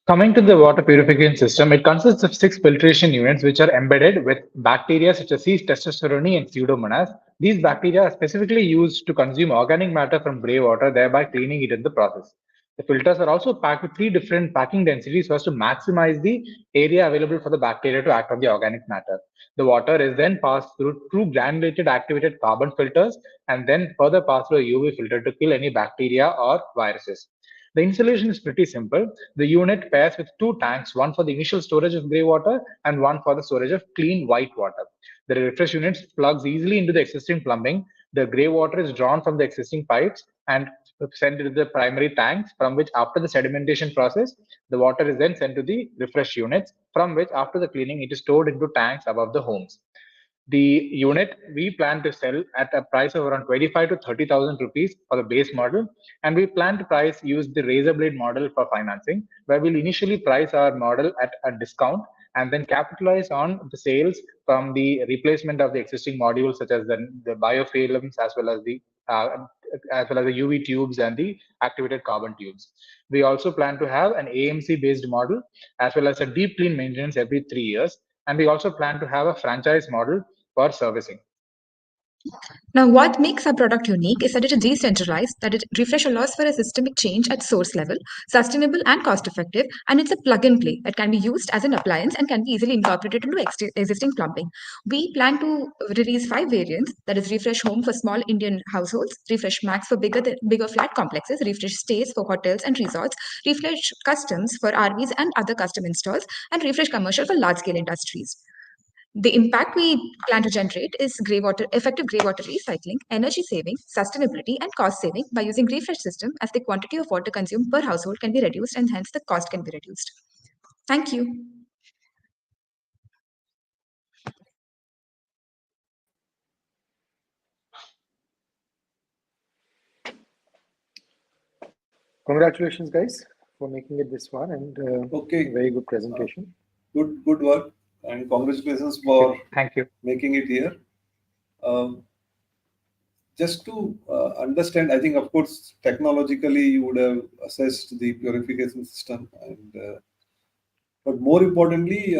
Coming to the water purification system, it consists of 6 filtration units which are embedded with bacteria such as C. testosterone and Pseudomonas. These bacteria are specifically used to consume organic matter from grey water, thereby cleaning it in the process. The filters are also packed with 3 different packing densities so as to maximize the area available for the bacteria to act on the organic matter. The water is then passed through 2 granulated activated carbon filters and then further passed through a UV filter to kill any bacteria or viruses. The installation is pretty simple. The unit pairs with 2 tanks, one for the initial storage of grey water and one for the storage of clean white water. The refresh unit plugs easily into the existing plumbing. The grey water is drawn from the existing pipes and sent to the primary tanks, from which after the sedimentation process, the water is then sent to the refresh units, from which after the cleaning, it is stored into tanks above the homes. The unit we plan to sell at a price of around 25 to 30,000 rupees for the base model, and we plan to price use the razor blade model for financing, where we'll initially price our model at a discount and then capitalize on the sales from the replacement of the existing modules such as the biofilms uh, as well as the UV tubes and the activated carbon tubes. We also plan to have an AMC based model as well as a deep clean maintenance every 3 years, and we also plan to have a franchise model for servicing. Now, what makes our product unique is that it is decentralized, that it refresh allows for a systemic change at source level, sustainable and cost effective, and it's a plug and play that can be used as an appliance and can be easily incorporated into existing plumbing. We plan to release 5 variants, that is Refresh Home for small Indian households, Refresh Max for bigger flat complexes, Refresh Stays for hotels and resorts, Refresh Customs for RVs and other custom installs, and Refresh Commercial for large scale industries. The impact we plan to generate is effective grey water recycling, energy saving, sustainability, and cost saving by using refresh system as the quantity of water consumed per household can be reduced and hence the cost can be reduced. Thank you. Congratulations, guys, for making it this far and Okay. very good presentation. Good work, and congratulations for Thank you. making it here. Um, just to understand, I think, of course, technologically you would have assessed the purification system, but more importantly,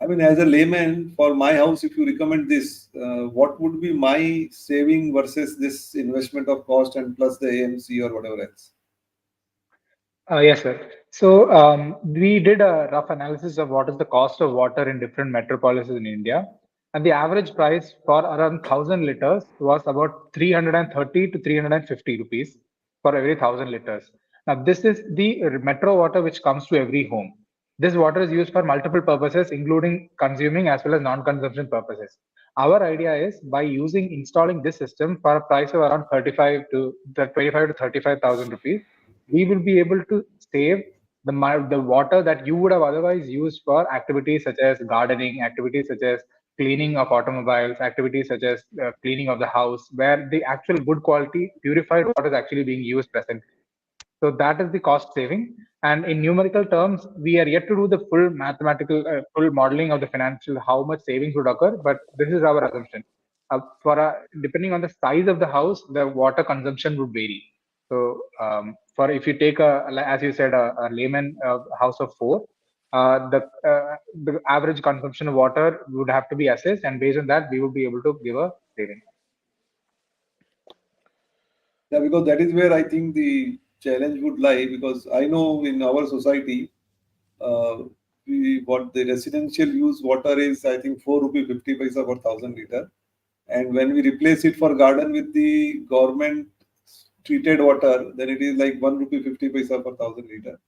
I mean, as a layman, for my house, if you recommend this, what would be my saving versus this investment of cost and plus the AMC or whatever else? Yes, sir. So we did a rough analysis of what is the cost of water in different metropolises in India, and the average price for around 1,000 liters was about 330 to 350 rupees for every 1,000 liters. Now, this is the metro water which comes to every home. This water is used for multiple purposes, including consuming as well as non-consumption purposes. Our idea is by installing this system for a price of around 25 to 35,000 rupees, we will be able to save the water that you would have otherwise used for activities such as gardening, activities such as cleaning of automobiles, activities such as cleaning of the house, where the actual good quality purified water is actually being used presently. So that is the cost saving. And in numerical terms, we are yet to do the full modeling of the financial, how much savings would occur, but this is our assumption. Depending on the size of the house, the water consumption would vary. So for if you take as you said, a layman house of four, the average consumption of water would have to be assessed, and based on that, we would be able to give a saving. Yeah, because that is where I think the challenge would lie. Because I know in our society, uh, what the residential use water is, I think 4 rupee 50 paisa per 1,000 liter, and when we replace it for garden with the government treated water, then it is like 1 rupee 50 paisa per 1,000 liter.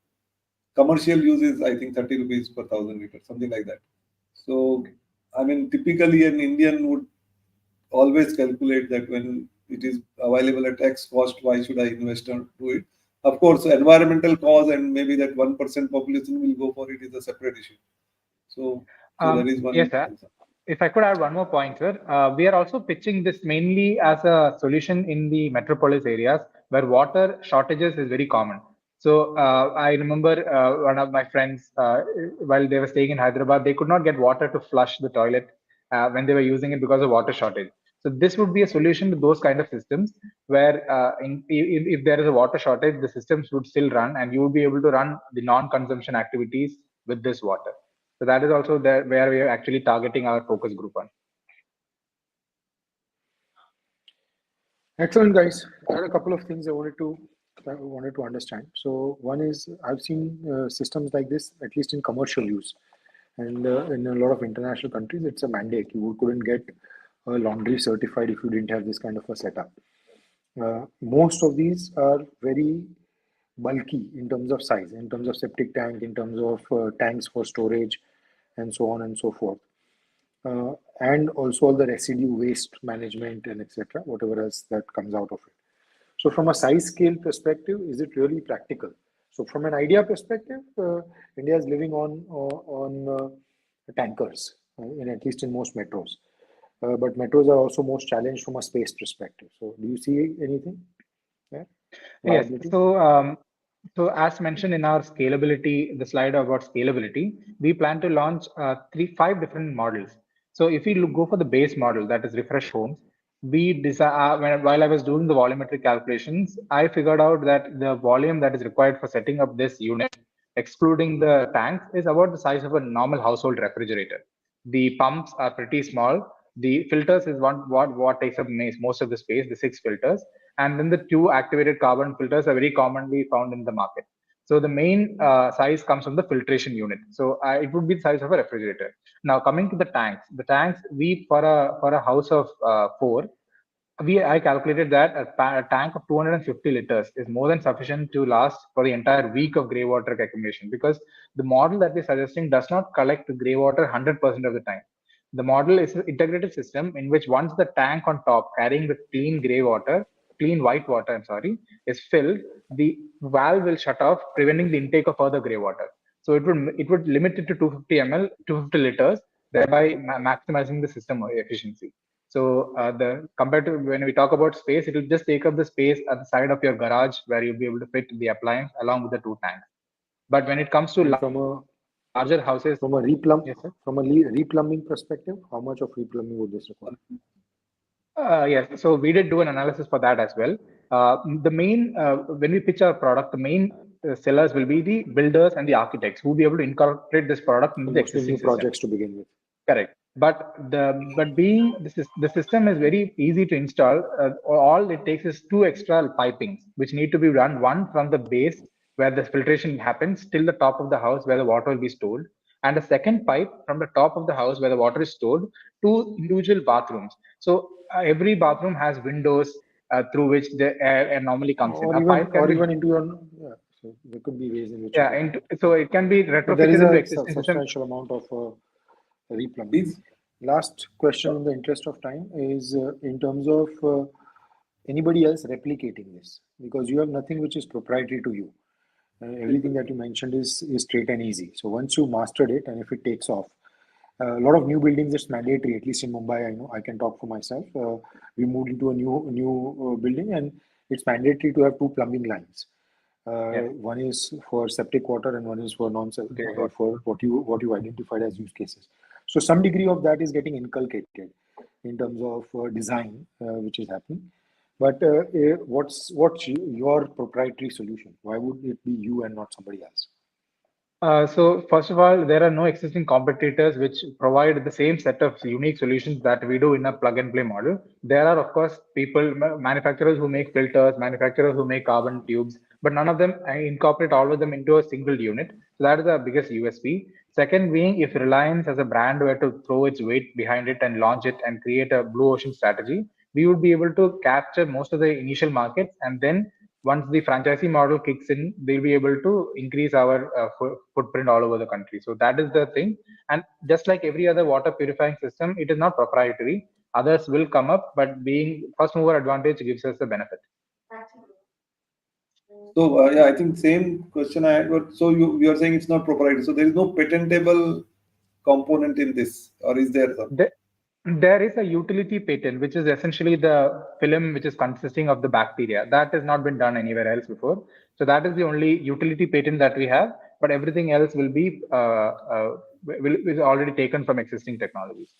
Commercial use is I think 30 rupees per 1,000 liter, something like that. So, I mean, typically an Indian would always calculate that when it is available at X cost, why should I invest into it? Of course, environmental cause and maybe that 1% population will go for it is a separate issue. So that is Yes, one sir. concern. If I could add one more point, sir, we are also pitching this mainly as a solution in the metropolis areas where water shortages is very common. So I remember one of my friends, while they were staying in Hyderabad, they could not get water to flush the toilet when they were using it because of water shortage. So this would be a solution to those kind of systems where if there is a water shortage, the systems would still run and you would be able to run the non-consumption activities with this water. So that is also where we are actually targeting our focus group on. Excellent, guys. I had a couple of things I wanted to understand. So one is I've seen systems like this at least in commercial use, and in a lot of international countries, it's a mandate. You couldn't get a laundry certified if you didn't have this kind of a setup. Most of these are very bulky in terms of size, in terms of septic tank, in terms of tanks for storage, and so on and so forth. And also all the residue waste management and etc. Whatever else that comes out of it. So from a size scale perspective, is it really practical? So from an idea perspective, India is living on tankers, in at least in most metros. But metros are also most challenged from a space perspective. So do you see anything there? Yes. Viability? So as mentioned in our scalability, the slide about scalability, we plan to launch 5 different models. So if we go for the base model, that is refresh homes, while I was doing the volumetric calculations, I figured out that the volume that is required for setting up this unit, excluding the tanks, is about the size of a normal household refrigerator. The pumps are pretty small. The filters is what takes up most of the space, the 6 filters, and then the 2 activated carbon filters are very commonly found in the market. So the main size comes from the filtration unit. So it would be the size of a refrigerator. Now coming to the tanks, we for a house of 4, I calculated that a tank of 250 liters is more than sufficient to last for the entire week of grey water accumulation, because the model that we're suggesting does not collect grey water 100% of the time. The model is an integrated system in which once the tank on top carrying the clean white water, is filled, the valve will shut off, preventing the intake of further grey water. So it would limit it to 250 ml, 250 liters, thereby maximizing the system efficiency. So compared to when we talk about space, it will just take up the space at the side of your garage where you'll be able to fit the appliance along with the 2 tanks. But when it comes to And from a larger houses, from a replumbing perspective, how much of replumbing would this require? Yes, so we did do an analysis for that as well. The main when we pitch our product, the main sellers will be the builders and the architects who will be able to incorporate this product into the Mostly existing new system. projects to begin with. Correct. But being the system is very easy to install. All it takes is 2 extra pipings, which need to be run, one from the base where the filtration happens till the top of the house where the water will be stored, and a second pipe from the top of the house where the water is stored to individual bathrooms. So every bathroom has windows through which the air normally comes in. Even into your So there could be ways in which. So it can be retrofitted there is into a existing substantial amount of replumbing. Last question in the interest of time is in terms of anybody else replicating this, because you have nothing which is proprietary to you. Everything that you mentioned is straight and easy. So once you mastered it, and if it takes off, a lot of new buildings, it's mandatory. At least in Mumbai, I know I can talk for myself. We moved into a new building, and it's mandatory to have 2 plumbing lines. One is for septic water, and one is for non-septic for what you identified as use cases. So some degree of that is getting inculcated in terms of design, which is happening. But what's your proprietary solution? Why would it be you and not somebody else? So first of all, there are no existing competitors which provide the same set of unique solutions that we do in a plug and play model. There are, of course, manufacturers who make filters, manufacturers who make carbon tubes, but none of them incorporate all of them into a single unit. So that is the biggest USP. Second being, if Reliance as a brand were to throw its weight behind it and launch it and create a blue ocean strategy, we would be able to capture most of the initial markets, and then once the franchisee model kicks in, they'll be able to increase our footprint all over the country. So that is the thing. And just like every other water purifying system, it is not proprietary. Others will come up, but being first mover advantage gives us the benefit. So I think same question I had. But so you are saying it's not proprietary. So there is no patentable component in this, or is there some? There is a utility patent, which is essentially the film which is consisting of the bacteria. That has not been done anywhere else before. So that is the only utility patent that we have, but everything else will be is already taken from existing technologies.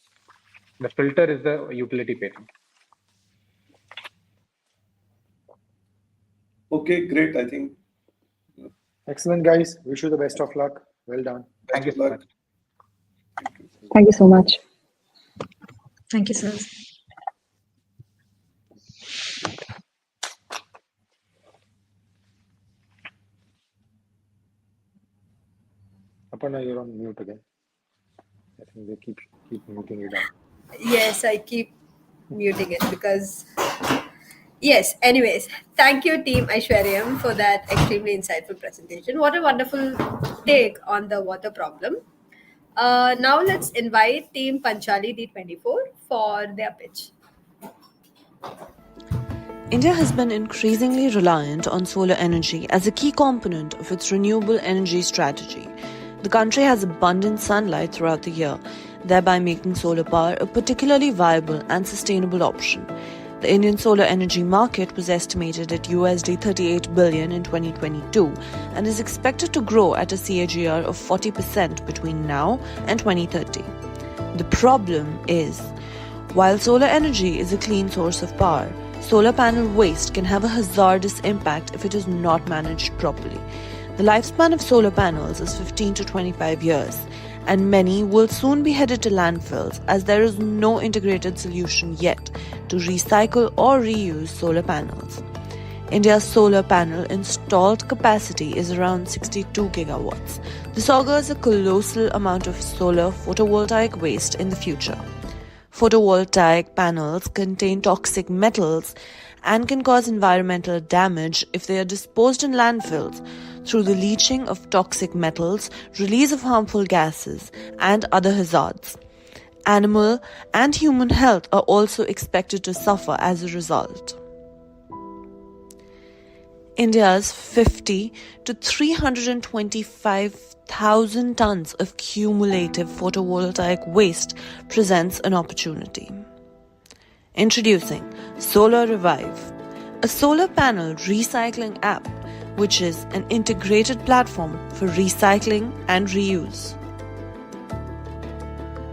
The filter is the utility patent. Okay, great. I think. Excellent, guys. Wish you the best of luck. Well done. Thank you so much. Thank you so much. Thank you, sir. Aparna, you're on mute again. I think they keep muting it down. Yes, I keep muting it because. Yes, anyways, thank you, Team Aishwaryam, for that extremely insightful presentation. What a wonderful take on the water problem. Now let's invite Team Panchali D24 for their pitch. India has been increasingly reliant on solar energy as a key component of its renewable energy strategy. The country has abundant sunlight throughout the year, thereby making solar power a particularly viable and sustainable option. The Indian solar energy market was estimated at $38 billion in 2022 and is expected to grow at a CAGR of 40% between now and 2030. The problem is, while solar energy is a clean source of power, solar panel waste can have a hazardous impact if it is not managed properly. The lifespan of solar panels is 15 to 25 years, and many will soon be headed to landfills as there is no integrated solution yet to recycle or reuse solar panels. India's solar panel installed capacity is around 62 gigawatts. This augurs a colossal amount of solar photovoltaic waste in the future. Photovoltaic panels contain toxic metals and can cause environmental damage if they are disposed in landfills through the leaching of toxic metals, release of harmful gases, and other hazards. Animal and human health are also expected to suffer as a result. India's 50 to 325,000 tons of cumulative photovoltaic waste presents an opportunity. Introducing Solar Revive, a solar panel recycling app which is an integrated platform for recycling and reuse.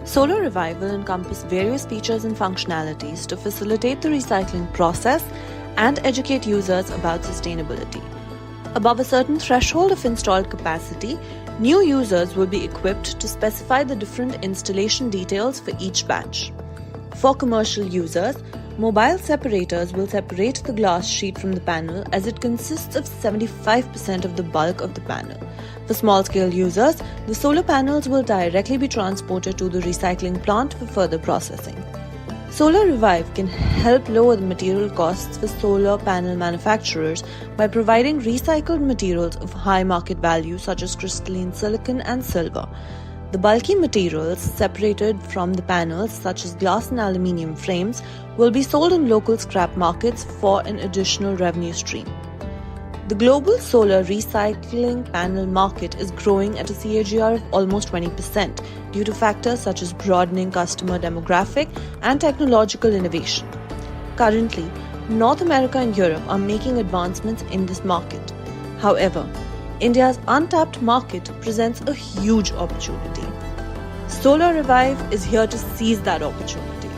Solar Revive will encompass various features and functionalities to facilitate the recycling process and educate users about sustainability. Above a certain threshold of installed capacity, new users will be equipped to specify the different installation details for each batch. For commercial users, mobile separators will separate the glass sheet from the panel as it consists of 75% of the bulk of the panel. For small-scale users, the solar panels will directly be transported to the recycling plant for further processing. Solar Revive can help lower the material costs for solar panel manufacturers by providing recycled materials of high market value such as crystalline silicon and silver. The bulky materials separated from the panels such as glass and aluminium frames will be sold in local scrap markets for an additional revenue stream. The global solar recycling panel market is growing at a CAGR of almost 20% due to factors such as broadening customer demographic and technological innovation. Currently, North America and Europe are making advancements in this market. However, India's untapped market presents a huge opportunity. Solar Revive is here to seize that opportunity.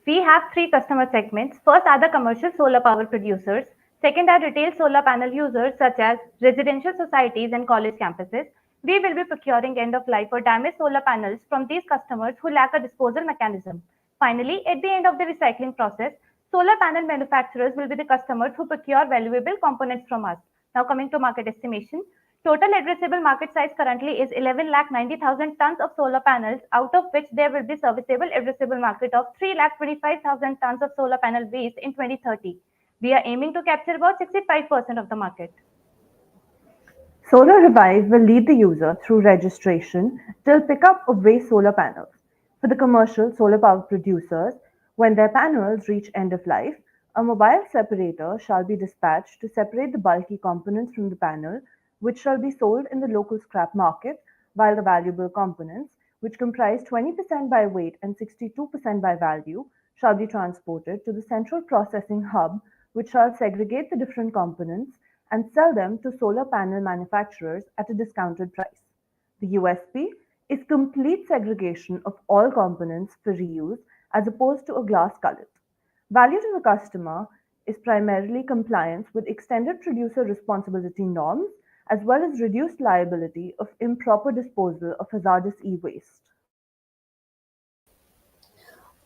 We have three customer segments. First are the commercial solar power producers. Second are retail solar panel users such as residential societies and college campuses. We will be procuring end of life or damaged solar panels from these customers who lack a disposal mechanism. Finally, at the end of the recycling process, solar panel manufacturers will be the customers who procure valuable components from us. Now coming to market estimation, total addressable market size currently is 11,90,000 tons of solar panels, out of which there will be serviceable addressable market of 3,25,000 tons of solar panel waste in 2030. We are aiming to capture about 65% of the market. Solar Revive will lead the user through registration till pickup of waste solar panels. For the commercial solar power producers, when their panels reach end of life, a mobile separator shall be dispatched to separate the bulky components from the panel, which shall be sold in the local scrap market, while the valuable components, which comprise 20% by weight and 62% by value, shall be transported to the central processing hub, which shall segregate the different components and sell them to solar panel manufacturers at a discounted price. The USP is complete segregation of all components for reuse as opposed to a glass cullet. Value to the customer is primarily compliance with extended producer responsibility norms as well as reduced liability of improper disposal of hazardous e-waste.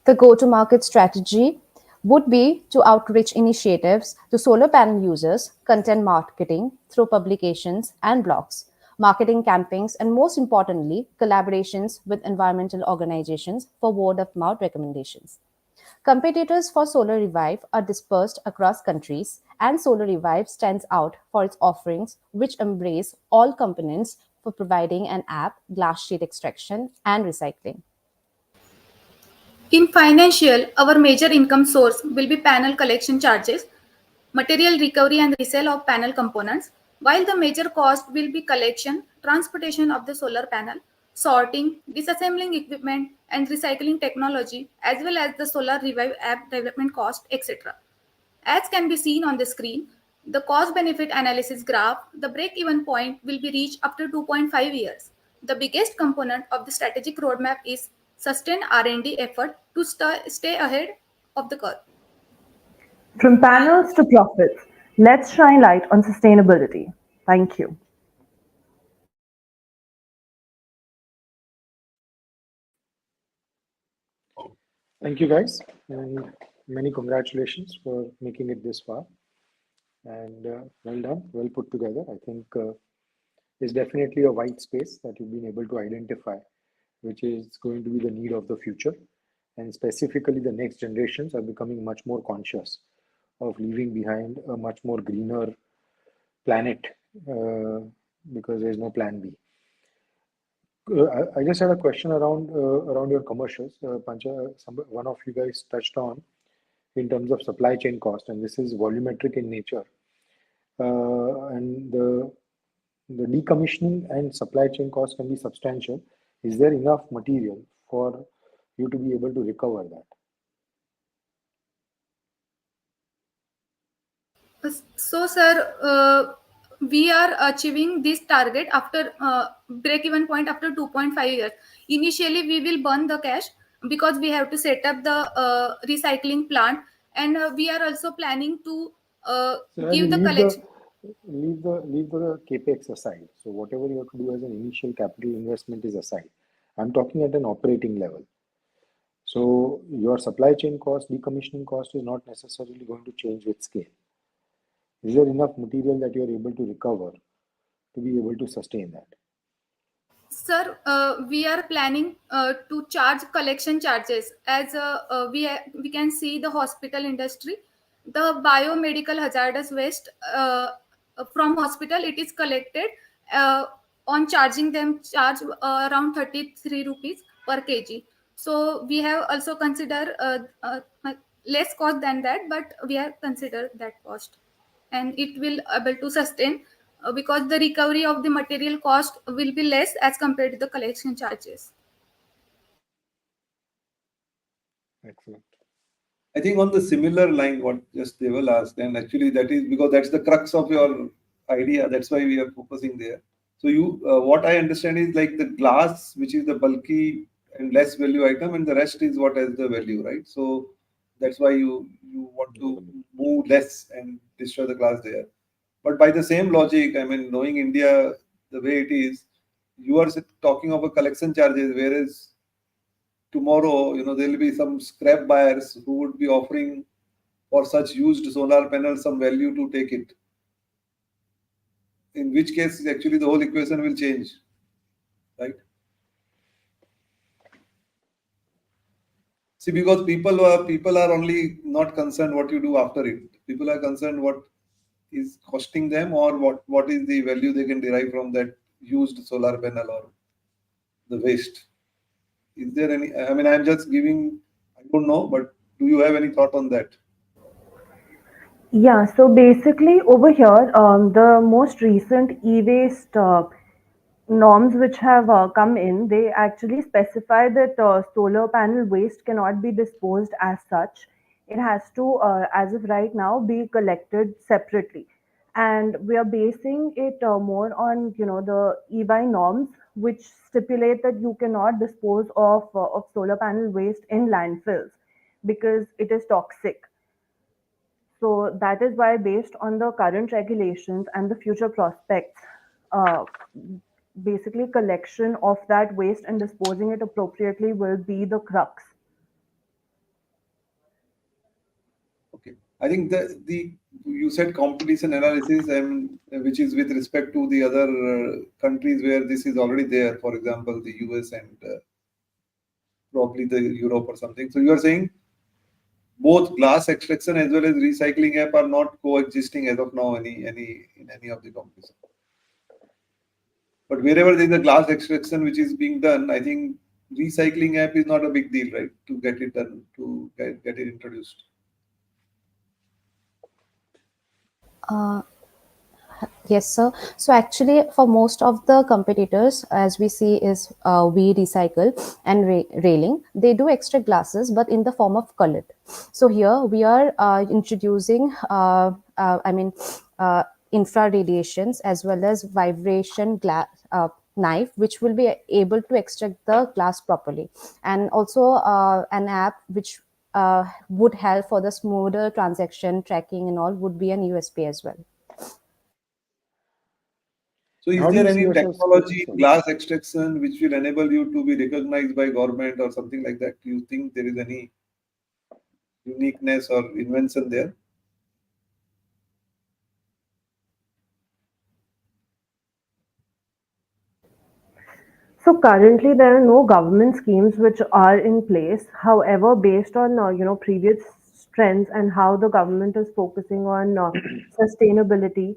The go-to-market strategy would be to outreach initiatives to solar panel users, content marketing through publications and blogs, marketing campaigns, and most importantly, collaborations with environmental organizations for word-of-mouth recommendations. Competitors for Solar Revive are dispersed across countries, and Solar Revive stands out for its offerings, which embrace all components for providing an app, glass sheet extraction, and recycling. In financial, our major income source will be panel collection charges, material recovery and resale of panel components, while the major cost will be collection, transportation of the solar panel, sorting, disassembling equipment, and recycling technology, as well as the Solar Revive app development cost, etc. As can be seen on the screen, the cost benefit analysis graph, the break even point will be reached after 2.5 years. The biggest component of the strategic roadmap is sustained R&D effort to stay ahead of the curve. From panels to profits, let's shine light on sustainability. Thank you. Thank you, guys, and many congratulations for making it this far. And well done, well put together. I think is definitely a white space that you've been able to identify, which is going to be the need of the future. And specifically, the next generations are becoming much more conscious of leaving behind a much more greener planet because there's no plan B. I just had a question around your commercials. Pancha, one of you guys touched on in terms of supply chain cost, and this is volumetric in nature. And the decommissioning and supply chain costs can be substantial. Is there enough material for you to be able to recover that? So, sir, we are achieving this target after break-even point after 2.5 years. Initially, we will burn the cash because we have to set up the recycling plant, and we are also planning to So I give mean, the collection. leave the capex aside. So whatever you have to do as an initial capital investment is aside. I'm talking at an operating level. So your supply chain cost, decommissioning cost is not necessarily going to change with scale. Is there enough material that you are able to recover to be able to sustain that? Sir, we are planning to charge collection charges as we can see the hospital industry, the biomedical hazardous waste from hospital it is collected uh, on charging them charge around 33 rupees per kg. So we have also considered less cost than that, but we have considered that cost, and it will able to sustain because the recovery of the material cost will be less as compared to the collection charges. Excellent. I think on the similar line, what just Deval asked, and actually that is because that's the crux of your idea. That's why we are focusing there. So what I understand is like the glass, which is the bulky and less value item, and the rest is what has the value, right? So that's why you want to move less and destroy the glass there. But by the same logic, I mean, knowing India the way it is, you are talking of a collection charges, whereas tomorrow, there will be some scrap buyers who would be offering for such used solar panels some value to take it. In which case, actually, the whole equation will change, right? See, because people are only not concerned what you do after it. People are concerned what is costing them or what is the value they can derive from that used solar panel or the waste. Is there any? I mean, I'm just giving. I don't know, but do you have any thought on that? Yeah, so basically over here, the most recent e-waste norms which have come in, they actually specify that solar panel waste cannot be disposed as such. It has to, as of right now, be collected separately. And we are basing it more on, the EY norms, which stipulate that you cannot dispose of solar panel waste in landfills because it is toxic. So that is why, based on the current regulations and the future prospects, uh, basically collection of that waste and disposing it appropriately will be the crux. Okay. I think the you said competition analysis and which is with respect to the other countries where this is already there, for example, the US and probably the Europe or something. So you are saying both glass extraction as well as recycling app are not coexisting as of now in any of the competition. But wherever there is a glass extraction which is being done, I think recycling app is not a big deal, right? To get it done, to get it introduced. Uh, Yes, sir. So actually, for most of the competitors, as we see, is we recycle and railing. They do extra glasses, but in the form of colored. So here we are introducing, I mean, infra radiations as well as vibration glass. knife which will be able to extract the glass properly, and also an app which would help for the smoother transaction tracking and all would be an USP as well. So is How do there you see any yourself? technology, Sorry. glass extraction, which will enable you to be recognized by government or something like that? Do you think there is any uniqueness or invention there? So currently there are no government schemes which are in place. However, based on previous trends and how the government is focusing on sustainability,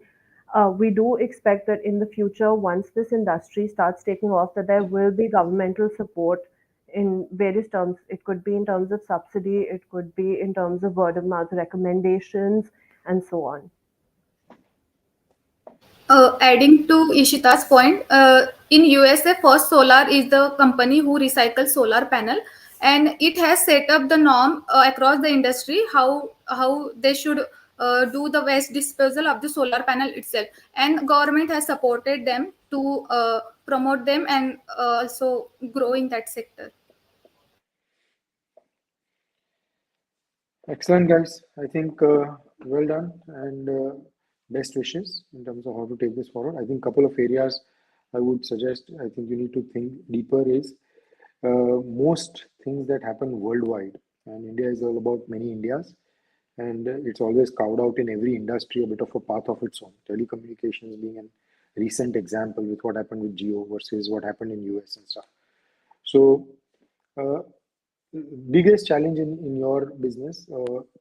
we do expect that in the future, once this industry starts taking off, that there will be governmental support in various terms. It could be in terms of subsidy, it could be in terms of word of mouth recommendations, and so on. Adding to Ishita's point, in USA, First Solar is the company who recycles solar panel, and it has set up the norm across the industry how they should do the waste disposal of the solar panel itself, and government has supported them to promote them and also grow in that sector. Excellent, guys. I think well done and best wishes in terms of how to take this forward. I think a couple of areas I would suggest, I think you need to think deeper is most things that happen worldwide, and India is all about many Indias, and it's always carved out in every industry a bit of a path of its own. Telecommunications being a recent example with what happened with Geo versus what happened in US and stuff. So, uh, biggest challenge in your business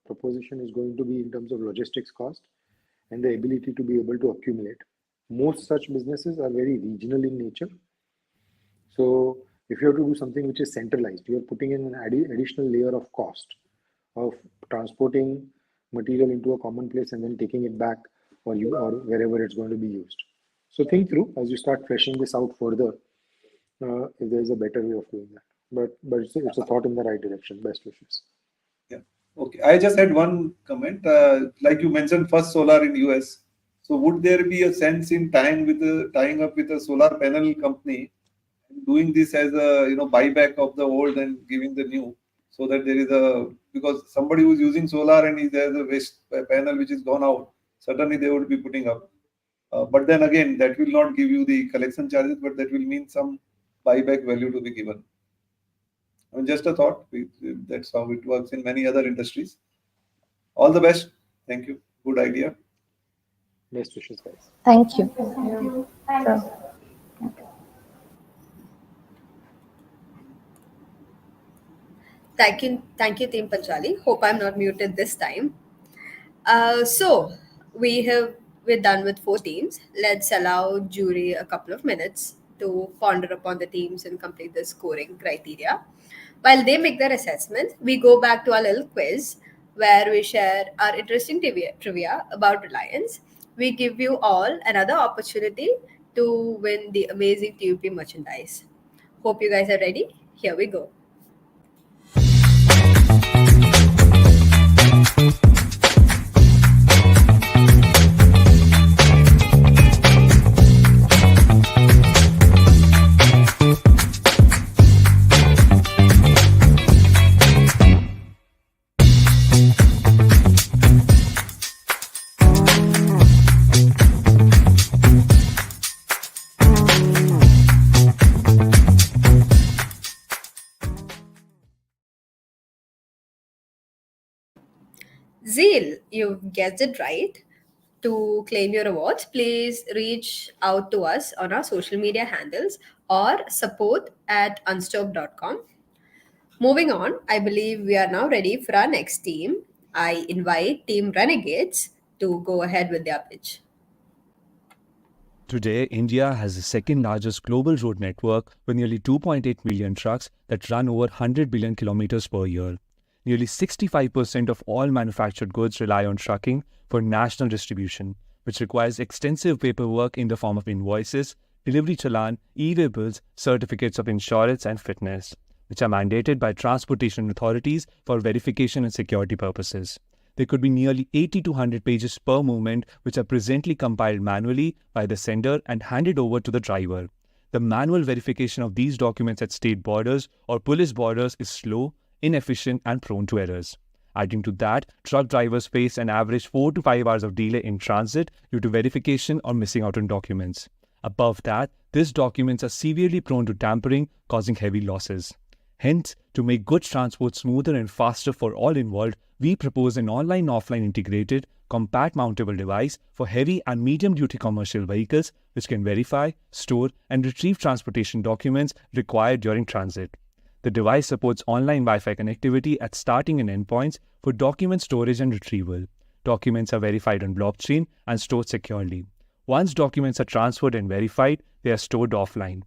proposition is going to be in terms of logistics cost and the ability to be able to accumulate. Most such businesses are very regional in nature. So if you have to do something which is centralized, you're putting in an additional layer of cost of transporting material into a common place and then taking it back or wherever it's going to be used. So think through as you start fleshing this out further if there's a better way of doing that. But it's a thought in the right direction. Best wishes. Yeah. Okay. I just had one comment. Like you mentioned, First Solar in US. So would there be a sense in tying up with a solar panel company, doing this as a buyback of the old and giving the new, so that there is because somebody who's using solar and there's a waste panel which is gone out, certainly they would be putting up. But then again, that will not give you the collection charges, but that will mean some buyback value to be given. I mean, just a thought. That's how it works in many other industries. All the best. Thank you. Good idea. Best wishes, guys. Thank you. Thank you. Thank you, Team Panchali. Hope I'm not muted this time. So we have we're done with 4 teams. Let's allow jury a couple of minutes to ponder upon the teams and complete the scoring criteria. While they make their assessment, we go back to our little quiz where we share our interesting trivia about Reliance. We give you all another opportunity to win the amazing T.U.P merchandise. Hope you guys are ready. Here we go. Zeal, you've guessed it right. To claim your awards, please reach out to us on our social media handles or support@unstop.com. Moving on, I believe we are now ready for our next team. I invite Team Renegades to go ahead with their pitch. Today, India has the second largest global road network with nearly 2.8 million trucks that run over 100 billion kilometers per year. Nearly 65% of all manufactured goods rely on trucking for national distribution, which requires extensive paperwork in the form of invoices, delivery challan, e-way bills, certificates of insurance and fitness, which are mandated by transportation authorities for verification and security purposes. There could be nearly 80 to 100 pages per movement, which are presently compiled manually by the sender and handed over to the driver. The manual verification of these documents at state borders or police borders is slow, inefficient, and prone to errors. Adding to that, truck drivers face an average 4 to 5 hours of delay in transit due to verification or missing out on documents. Above that, these documents are severely prone to tampering, causing heavy losses. Hence, to make goods transport smoother and faster for all involved, we propose an online-offline integrated, compact mountable device for heavy and medium-duty commercial vehicles which can verify, store, and retrieve transportation documents required during transit. The device supports online Wi-Fi connectivity at starting and endpoints for document storage and retrieval. Documents are verified on blockchain and stored securely. Once documents are transferred and verified, they are stored offline.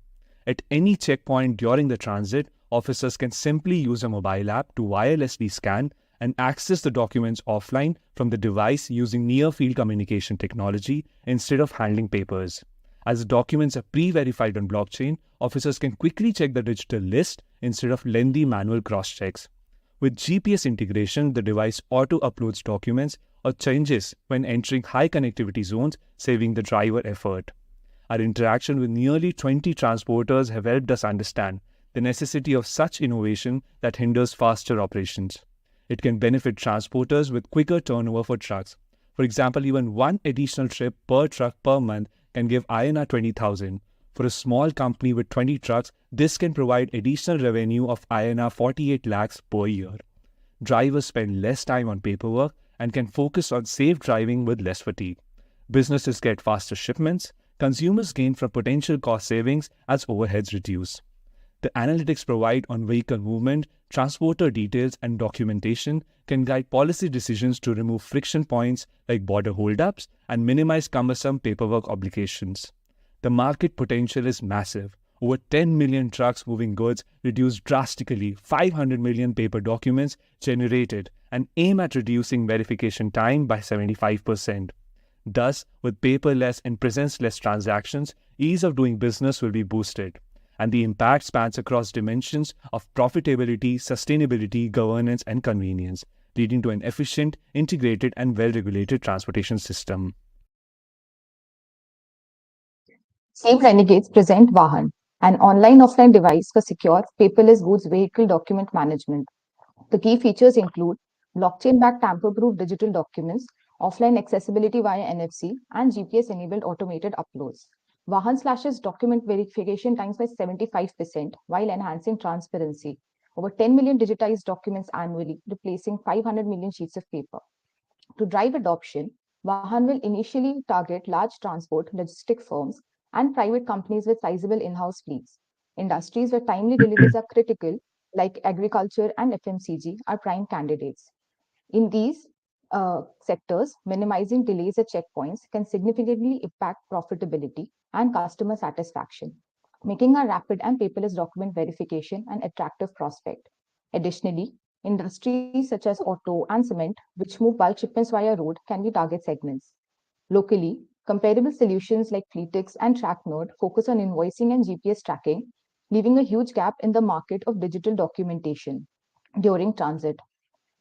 At any checkpoint during the transit, officers can simply use a mobile app to wirelessly scan and access the documents offline from the device using near-field communication technology instead of handling papers. As the documents are pre-verified on blockchain, officers can quickly check the digital list instead of lengthy manual cross-checks. With GPS integration, the device auto-uploads documents or changes when entering high connectivity zones, saving the driver effort. Our interaction with nearly 20 transporters have helped us understand the necessity of such innovation that hinders faster operations. It can benefit transporters with quicker turnover for trucks. For example, even one additional trip per truck per month can give INR 20,000. For a small company with 20 trucks, this can provide additional revenue of INR 48 lakhs per year. Drivers spend less time on paperwork and can focus on safe driving with less fatigue. Businesses get faster shipments. Consumers gain from potential cost savings as overheads reduce. The analytics provided on vehicle movement, transporter details, and documentation can guide policy decisions to remove friction points like border holdups and minimize cumbersome paperwork obligations. The market potential is massive. Over 10 million trucks moving goods reduce drastically 500 million paper documents generated and aim at reducing verification time by 75%. Thus, with paperless and presence-less transactions, ease of doing business will be boosted, and the impact spans across dimensions of profitability, sustainability, governance, and convenience, leading to an efficient, integrated, and well-regulated transportation system. Save Renegades present Vahan, an online-offline device for secure, paperless goods vehicle document management. The key features include blockchain-backed tamper-proof digital documents, offline accessibility via NFC, and GPS-enabled automated uploads. Vahan slashes document verification times by 75% while enhancing transparency. Over 10 million digitized documents annually, replacing 500 million sheets of paper. To drive adoption, Vahan will initially target large transport, logistic firms, and private companies with sizable in-house fleets. Industries where timely deliveries are critical, like agriculture and FMCG, are prime candidates. In these sectors, minimizing delays at checkpoints can significantly impact profitability and customer satisfaction, making a rapid and paperless document verification an attractive prospect. Additionally, industries such as auto and cement, which move bulk shipments via road, can be target segments. Locally, comparable solutions like Fleetix and TrackNode focus on invoicing and GPS tracking, leaving a huge gap in the market of digital documentation during transit.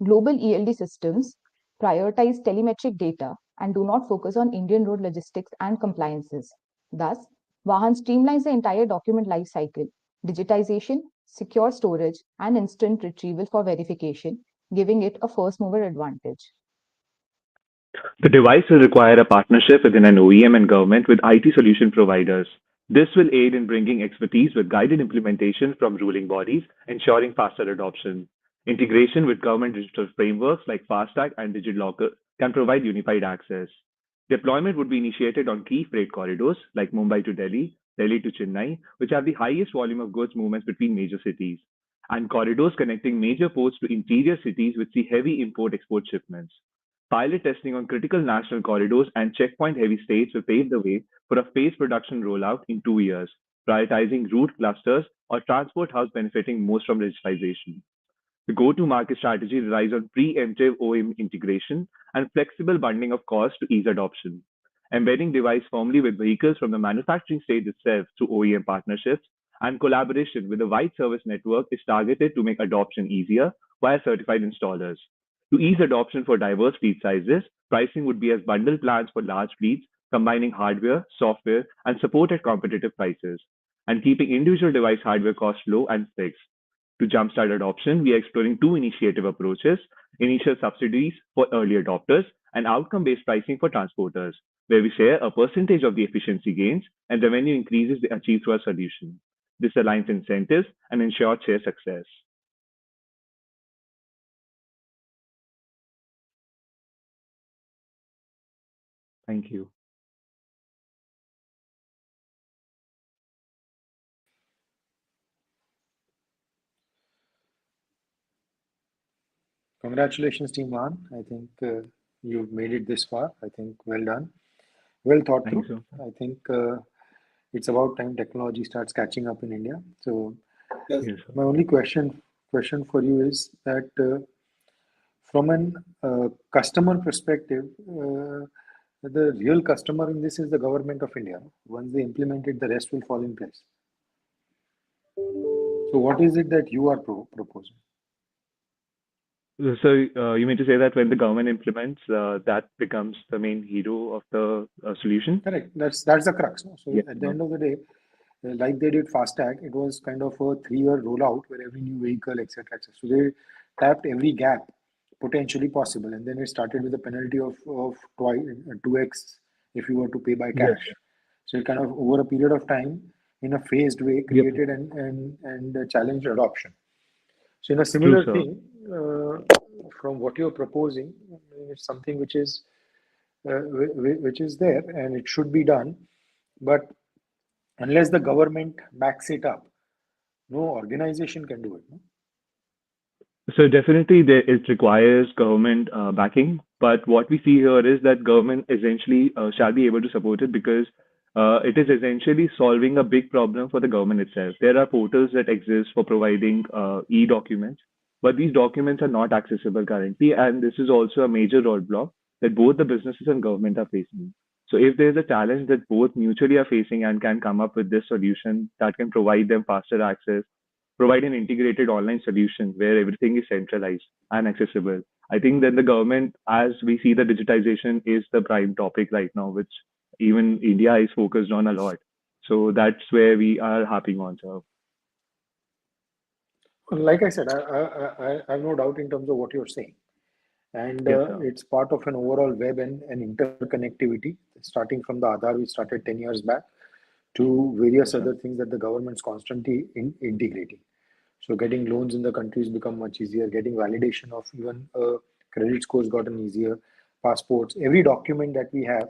Global ELD systems prioritize telemetric data and do not focus on Indian road logistics and compliances. Thus, Vahan streamlines the entire document lifecycle, digitization, secure storage, and instant retrieval for verification, giving it a first mover advantage. The device will require a partnership within an OEM and government with IT solution providers. This will aid in bringing expertise with guided implementation from ruling bodies, ensuring faster adoption. Integration with government digital frameworks like FASTag and DigiLocker can provide unified access. Deployment would be initiated on key freight corridors like Mumbai to Delhi, Delhi to Chennai, which have the highest volume of goods movements between major cities, and corridors connecting major ports to interior cities which see heavy import-export shipments. Pilot testing on critical national corridors and checkpoint-heavy states will pave the way for a phased production rollout in 2 years, prioritizing route clusters or transport hubs benefiting most from digitalization. The go-to-market strategy relies on preemptive OEM integration and flexible bundling of costs to ease adoption. Embedding device firmly with vehicles from the manufacturing stage itself through OEM partnerships and collaboration with a wide service network is targeted to make adoption easier via certified installers. To ease adoption for diverse fleet sizes, pricing would be as bundle plans for large fleets, combining hardware, software, and support at competitive prices. and keeping individual device hardware costs low and fixed. To jumpstart adoption, we are exploring two initiative approaches: initial subsidies for early adopters and outcome based pricing for transporters, where we share a percentage of the efficiency gains and revenue increases they achieve through our solution. This aligns incentives and ensures shared success. Thank you. Congratulations, Team One. I think you've made it this far. I think well done, well thought Thank you, through. sir. I think it's about time technology starts catching up in India. So, Yes. Yes, sir. my only question for you is that from an customer perspective, the real customer in this is the government of India. Once they implement it, the rest will fall in place. So, what is it that you are proposing? So you mean to say that when the government implements, that becomes the main hero of the solution? Correct. That's the crux. No? So Yeah. at the end of the day, like they did FASTag, it was kind of a 3-year rollout where every new vehicle, etc., etc. So they tapped every gap potentially possible, and then it started with a penalty of 2x if you were to pay by Yes. cash. So it kind of over a period of time, in a phased way, Yep. created and challenged adoption. So in a True, similar sir. thing, from what you're proposing, it's something which is there and it should be done, but unless the government backs it up, no organization can do it. No? So definitely it requires government backing, but what we see here is that government essentially shall be able to support it because it is essentially solving a big problem for the government itself. There are portals that exist for providing e-documents, but these documents are not accessible currently, and this is also a major roadblock that both the businesses and government are facing. So if there's a challenge that both mutually are facing and can come up with this solution that can provide them faster access, provide an integrated online solution where everything is centralized and accessible. I think that the government, as we see the digitization, is the prime topic right now, which even India is focused on a lot. So that's where we are harping on, sir. Like I said, I have no doubt in terms of what you're saying. And Yes, sir. it's part of an overall web and interconnectivity, starting from the Aadhaar we started 10 years back to various Yes, sir. other things that the government's constantly integrating. So getting loans in the countries become much easier. Getting validation of even credit scores gotten easier. Passports, every document that we have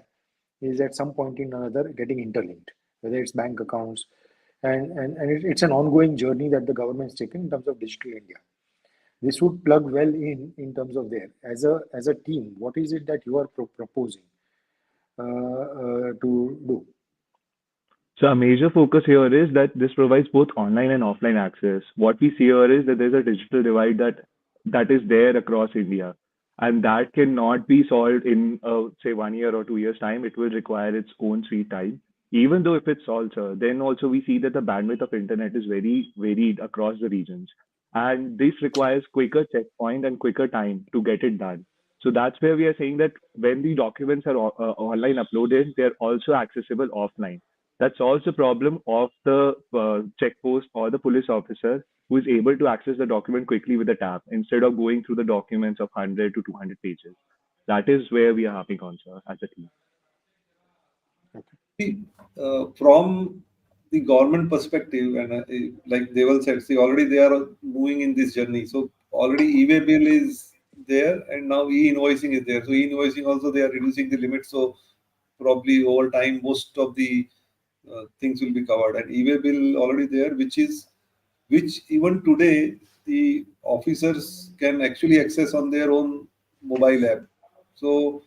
is at some point in another getting interlinked, whether it's bank accounts, and it's an ongoing journey that the government's taken in terms of digital India. This would plug well in terms of there. As a team, what is it that you are proposing to do? So a major focus here is that this provides both online and offline access. What we see here is that there's a digital divide that is there across India, and that cannot be solved in say 1 year or 2 years time. It will require its own sweet time. Even though if it's solved, sir, then also we see that the bandwidth of internet is very varied across the regions, and this requires quicker checkpoint and quicker time to get it done. So that's where we are saying that when the documents are online uploaded, they're also accessible offline. That solves the problem of the check post or the police officer who is able to access the document quickly with a tap instead of going through the documents of 100 to 200 pages. That is where we are harping on, sir, as a team. From the government perspective, and like Deval said, see, already they are moving in this journey. So already e-way bill is there, and now e-invoicing is there. So e-invoicing also they are reducing the limit. So probably over time, most of the things will be covered. And e-way bill already there, which even today the officers can actually access on their own mobile app. So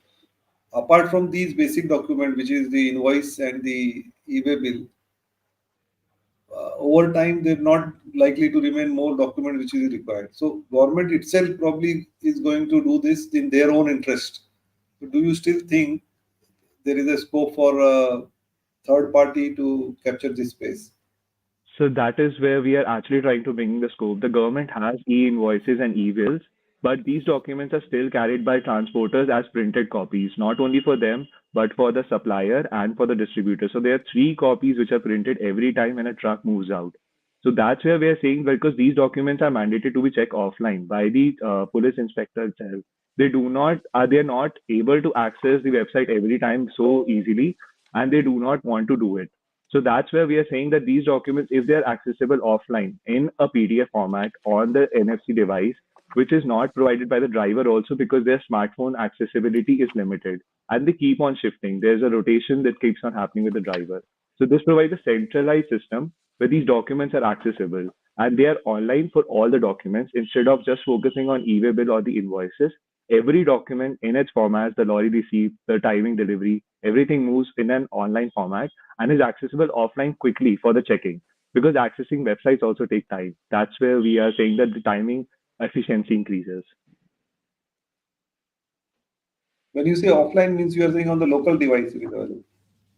apart from these basic document, which is the invoice and the e-way bill, over time they're not likely to remain more document which is required. So government itself probably is going to do this in their own interest. So do you still think there is a scope for a third party to capture this space? So that is where we are actually trying to bring the scope. The government has e-invoices and e-bills, but these documents are still carried by transporters as printed copies, not only for them, but for the supplier and for the distributor. So there are 3 copies which are printed every time when a truck moves out. So that's where we are saying, because these documents are mandated to be checked offline by the police inspector itself. They are not able to access the website every time so easily, and they do not want to do it. So that's where we are saying that these documents, if they're accessible offline in a PDF format on the NFC device, which is not provided by the driver also because their smartphone accessibility is limited and they keep on shifting. There's a rotation that keeps on happening with the driver. So this provides a centralized system where these documents are accessible and they are online for all the documents instead of just focusing on e-way bill or the invoices. Every document in its format, the lorry receipt, the timing delivery, everything moves in an online format and is accessible offline quickly for the checking, because accessing websites also take time. That's where we are saying that the timing efficiency increases. When you say offline, means you are saying on the local device.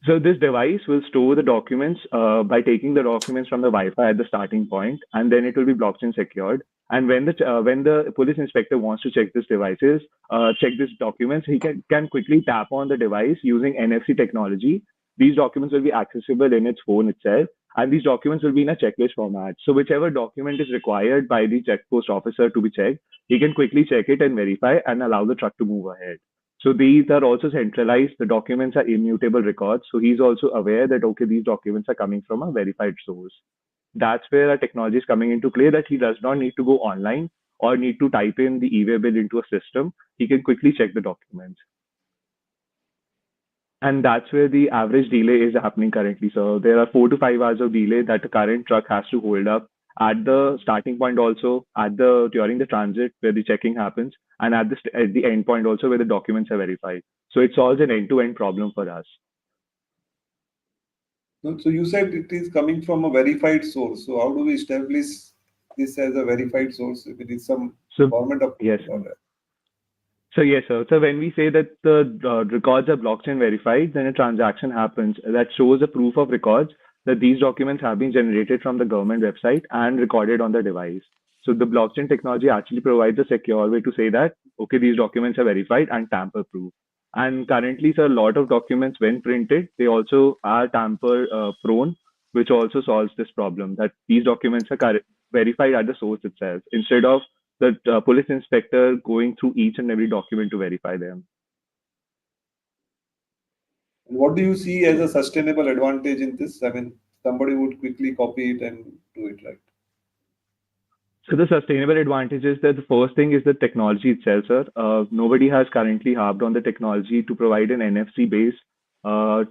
So this device will store the documents by taking the documents from the Wi-Fi at the starting point, and then it will be blockchain secured. And when the police inspector wants to check check these documents, he can quickly tap on the device using NFC technology. These documents will be accessible in its phone itself, and these documents will be in a checklist format. So whichever document is required by the check post officer to be checked, he can quickly check it and verify and allow the truck to move ahead. So these are also centralized. The documents are immutable records. So he's also aware that, okay, these documents are coming from a verified source. That's where our technology is coming into play, that he does not need to go online or need to type in the e-way bill into a system. He can quickly check the documents. And that's where the average delay is happening currently. So there are 4 to 5 hours of delay that the current truck has to hold up at the starting point, also during the transit where the checking happens, and at the end point also where the documents are verified. So it solves an end-to-end problem for us. So you said it is coming from a verified source. So how do we establish this as a verified source? If it is some government approval? Yes. So yes, sir. So when we say that the records are blockchain verified, then a transaction happens that shows a proof of records that these documents have been generated from the government website and recorded on the device. So the blockchain technology actually provides a secure way to say that, okay, these documents are verified and tamper-proof. And currently, sir, a lot of documents, when printed, they also are tamper-prone, which also solves this problem, that these documents are verified at the source itself, instead of the police inspector going through each and every document to verify them. What do you see as a sustainable advantage in this? I mean, somebody would quickly copy it and do it, right? So the sustainable advantage is that the first thing is the technology itself, sir. Nobody has currently harped on the technology to provide an NFC-based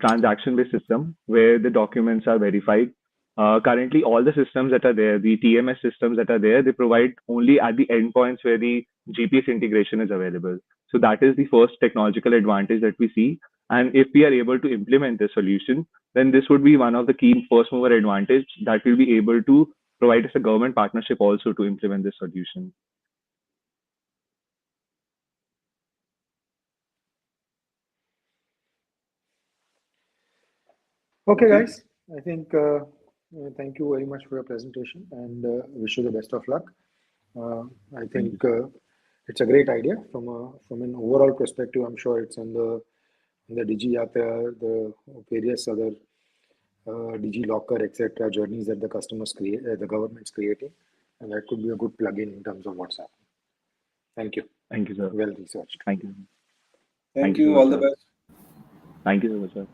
transaction-based system where the documents are verified. Currently, all the systems that are there, the TMS systems that are there, they provide only at the endpoints where the GPS integration is available. So that is the first technological advantage that we see. And if we are able to implement this solution, then this would be one of the key first mover advantage that we'll be able to provide us a government partnership also to implement this solution. Okay, guys. I think thank you very much for your presentation, and wish you the best of luck. I think it's a great idea from an overall perspective. I'm sure it's on the DigiYatra, the various other DigiLocker, etc. journeys that the customers create, the government's creating, and that could be a good plugin in terms of what's happening. Thank you. Thank you, sir. Well researched. Thank you. Thank you. All the best. Thank you so much, sir.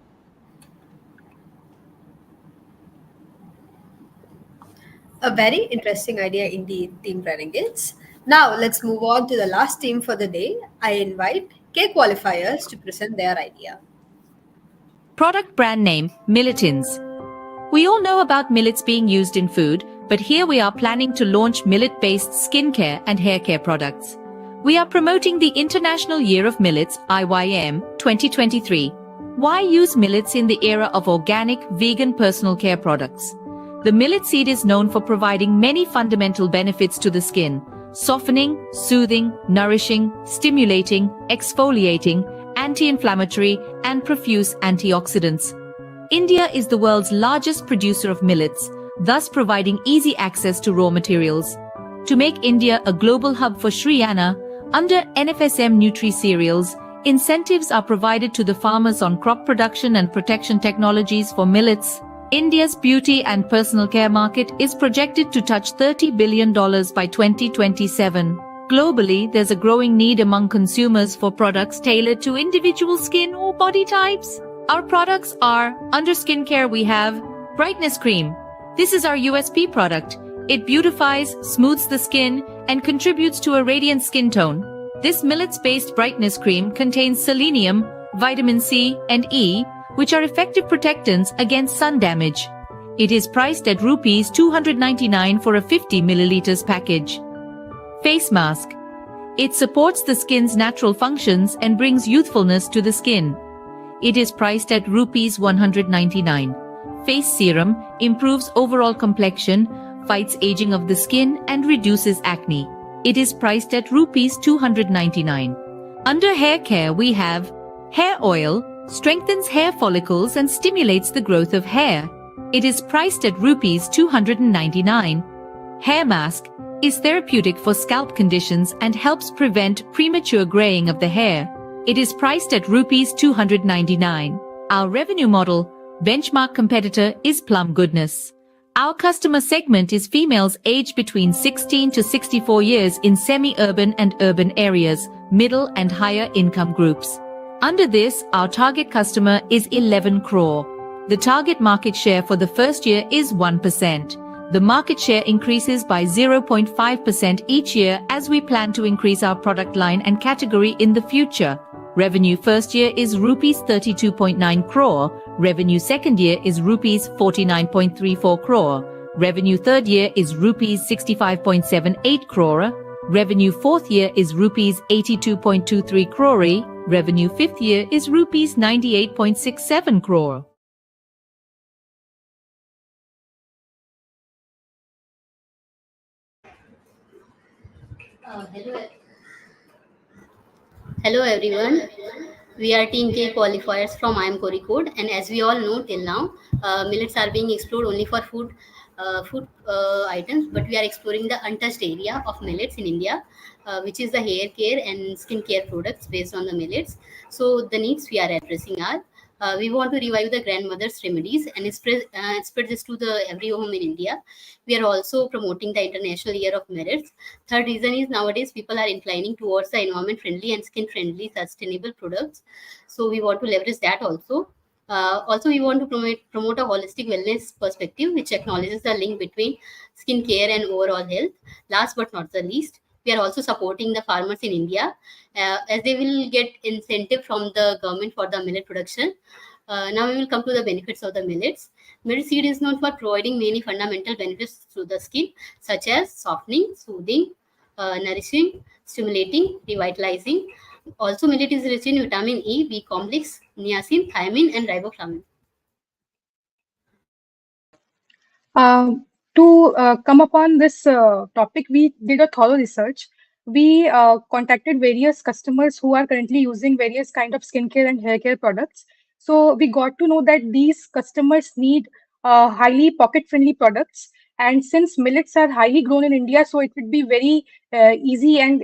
A very interesting idea indeed, Team Renegades. Now let's move on to the last team for the day. I invite K qualifiers to present their idea. Product brand name, Milletins. We all know about millets being used in food, but here we are planning to launch millet-based skincare and hair care products. We are promoting the International Year of Millets, IYM, 2023. Why use millets in the era of organic, vegan personal care products? The millet seed is known for providing many fundamental benefits to the skin: softening, soothing, nourishing, stimulating, exfoliating, anti-inflammatory, and profuse antioxidants. India is the world's largest producer of millets, thus providing easy access to raw materials. To make India a global hub for Sri Anna, Under NFSM Nutri Cereals, incentives are provided to the farmers on crop production and protection technologies for millets. India's beauty and personal care market is projected to touch $30 billion by 2027. Globally, there's a growing need among consumers for products tailored to individual skin or body types. Our products are, under skincare we have Brightness Cream. This is our USP product. It beautifies, smooths the skin, and contributes to a radiant skin tone. This millets-based brightness cream contains selenium, vitamin C, and E, which are effective protectants against sun damage. It is priced at Rs 299 for a 50 milliliters package. Face Mask. It supports the skin's natural functions and brings youthfulness to the skin. It is priced at Rs 199. Face Serum improves overall complexion, fights aging of the skin, and reduces acne. It is priced at Rs 299. Under hair care we have Hair Oil, strengthens hair follicles and stimulates the growth of hair. It is priced at Rs 299. Hair Mask is therapeutic for scalp conditions and helps prevent premature graying of the hair. It is priced at Rs 299. Our revenue model, benchmark competitor, is Plum Goodness. Our customer segment is females aged between 16 to 64 years in semi-urban and urban areas, middle and higher income groups. Under this, our target customer is 11 crore. The target market share for the first year is 1%. The market share increases by 0.5% each year as we plan to increase our product line and category in the future. Revenue first year is Rs 32.9 crore. Revenue second year is Rs 49.34 crore. Revenue third year is Rs 65.78 crore. Revenue fourth year is Rs 82.23 crore. Revenue fifth year is Rs 98.67 crore. Hello. Hello everyone. We are Team K qualifiers from IIM Kozhikode, and as we all know till now, millets are being explored only for food items, but we are exploring the untouched area of millets in India, which is the hair care and skin care products based on the millets. So the needs we are addressing are we want to revive the grandmother's remedies and spread this to the every home in India. We are also promoting the International Year of Millets. Third reason is nowadays people are inclining towards the environment friendly and skin friendly sustainable products. So we want to leverage that also. Also, we want to promote a holistic wellness perspective, which acknowledges the link between skin care and overall health. Last but not the least, we are also supporting the farmers in India as they will get incentive from the government for the millet production. Now we will come to the benefits of the millets. Millet seed is known for providing many fundamental benefits to the skin, such as softening, soothing, nourishing, stimulating, revitalizing. Also, millet is rich in vitamin E, B complex, niacin, thiamine, and riboflavin. To come upon this topic, we did a thorough research. We contacted various customers who are currently using various kind of skincare and hair care products. So we got to know that these customers need highly pocket-friendly products. And since millets are highly grown in India, so it would be very easy and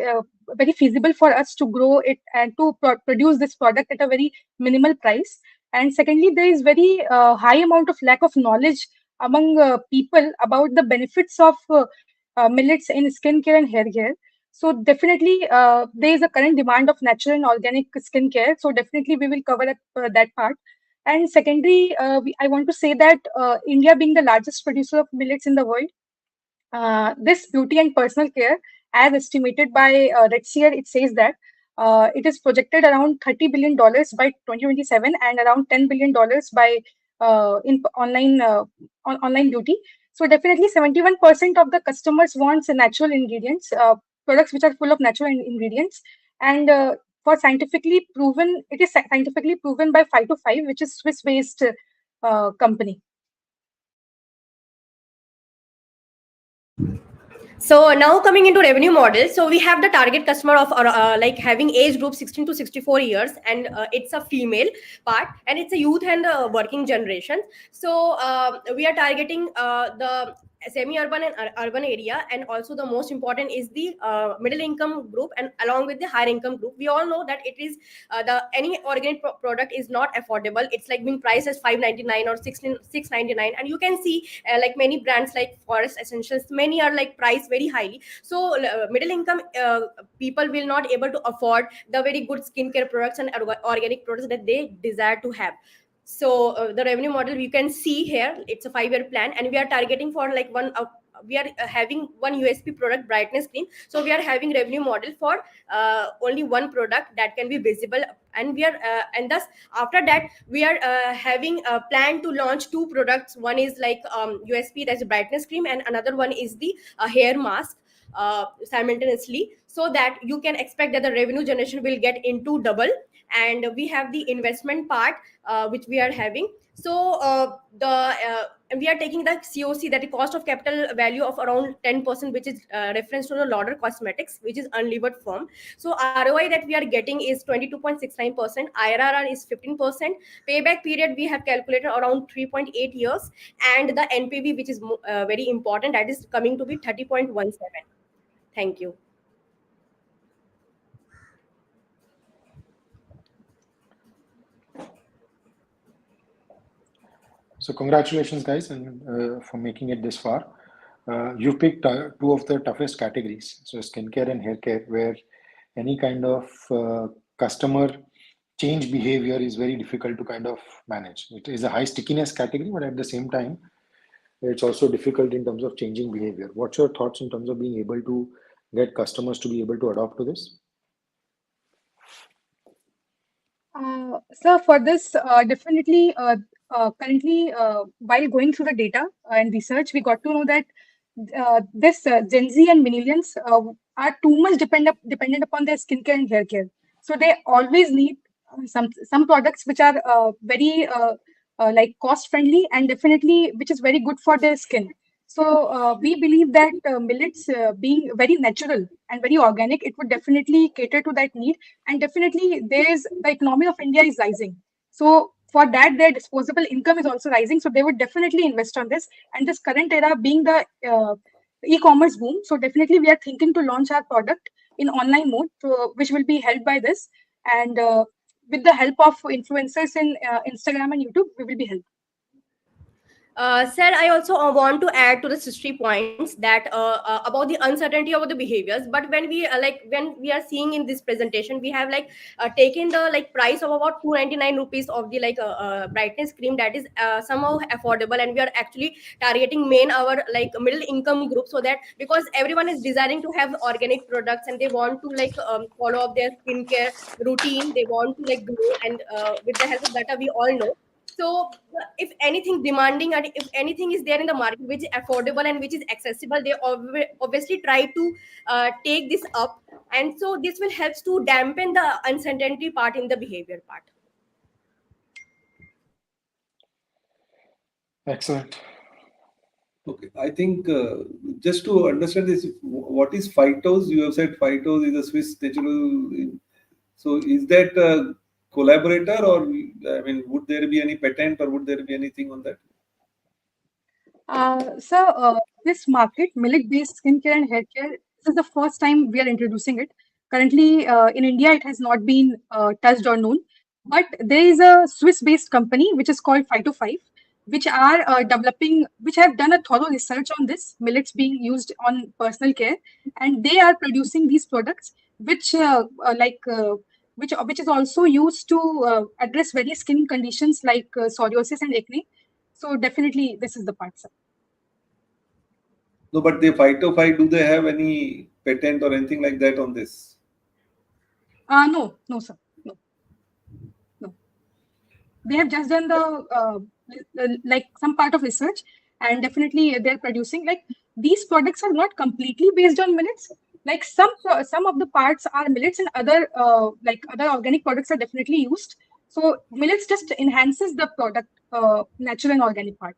very feasible for us to grow it and to produce this product at a very minimal price. And secondly, there is very high amount of lack of knowledge among people about the benefits of millets in skincare and hair care. So definitely there is a current demand of natural and organic skincare. So definitely we will cover up that part. And secondly, I want to say that India being the largest producer of millets in the world, this beauty and personal care, as estimated by Redseer, it says that it is projected around $30 billion by 2027 and around $10 billion by in online beauty. So definitely 71% of the customers wants natural ingredients, products which are full of natural ingredients. And for scientifically proven, it is scientifically proven by 5 to 5, which is Swiss-based company. So now coming into revenue model, so we have the target customer of like having age group 16 to 64 years, and it's a female part, and it's a youth and working generation. So we are targeting the semi-urban and urban area, and also the most important is the middle income group, and along with the higher income group. We all know that it is the any organic product is not affordable. It's like being priced as 599 or 699, and you can see like many brands like Forest Essentials, many are like priced very highly. So middle income people will not able to afford the very good skincare products and organic products that they desire to have. So the revenue model you can see here, it's a 5-year plan, and we are targeting for like we are having one USP product, brightness cream. So we are having revenue model for only one product that can be visible, and we are and thus after that we are having a plan to launch two products. One is like USP, that's a brightness cream, and another one is the hair mask simultaneously, so that you can expect that the revenue generation will get into double. And we have the investment part which we are having. So the we are taking the COC, that the cost of capital value of around 10%, which is reference to the Lauder Cosmetics, which is unlevered firm. So ROI that we are getting is 22.69%, IRR is 15%, payback period we have calculated around 3.8 years, and the NPV, which is very important, that is coming to be 30.17. Thank you. So congratulations, guys, and for making it this far. You've picked two of the toughest categories, so skincare and hair care, where any kind of customer change behavior is very difficult to kind of manage. It is a high stickiness category, but at the same time, it's also difficult in terms of changing behavior. What's your thoughts in terms of being able to get customers to be able to adopt to this? So for this, definitely, currently, while going through the data and research, we got to know that this Gen Z and millennials are too much dependent upon their skincare and hair care. So they always need some products which are very like cost friendly, and definitely which is very good for their skin. So we believe that millets being very natural and very organic, it would definitely cater to that need. And definitely there's the economy of India is rising. So for that, their disposable income is also rising. So they would definitely invest on this. And this current era being the e-commerce boom. So definitely we are thinking to launch our product in online mode, so, which will be helped by this. And with the help of influencers in Instagram and YouTube, we will be helped. Sir, I also want to add to the history points that about the uncertainty about the behaviors. But when we when we are seeing in this presentation, we have like taken the like price of about 299 rupees of the brightness cream, that is somehow affordable, and we are actually targeting main our like middle income group, so that because everyone is desiring to have organic products and they want to like follow up their skincare routine, they want to like glow, and with the help of data we all know. So if anything demanding and if anything is there in the market which is affordable and which is accessible, they obviously try to take this up, and so this will help to dampen the uncertainty part in the behavior part. Excellent. Okay, I think just to understand this, what is Phytos? You have said Phytos is a Swiss natural. So is that a collaborator, or I mean, would there be any patent, or would there be anything on that? So this market, millet-based skincare and hair care, this is the first time we are introducing it. Currently, in India, it has not been touched or known. But there is a Swiss-based company which is called Phyto5, which are developing, which have done a thorough research on this millets being used on personal care, and they are producing these products, which which is also used to address various skin conditions like psoriasis and acne. So definitely, this is the part, sir. No, but the Phyto5, do they have any patent or anything like that on this? No, sir. No. They have just done the like some part of research, and definitely they're producing like these products are not completely based on millets. Like some of the parts are millets, and other like other organic products are definitely used. So millets just enhances the product natural and organic part.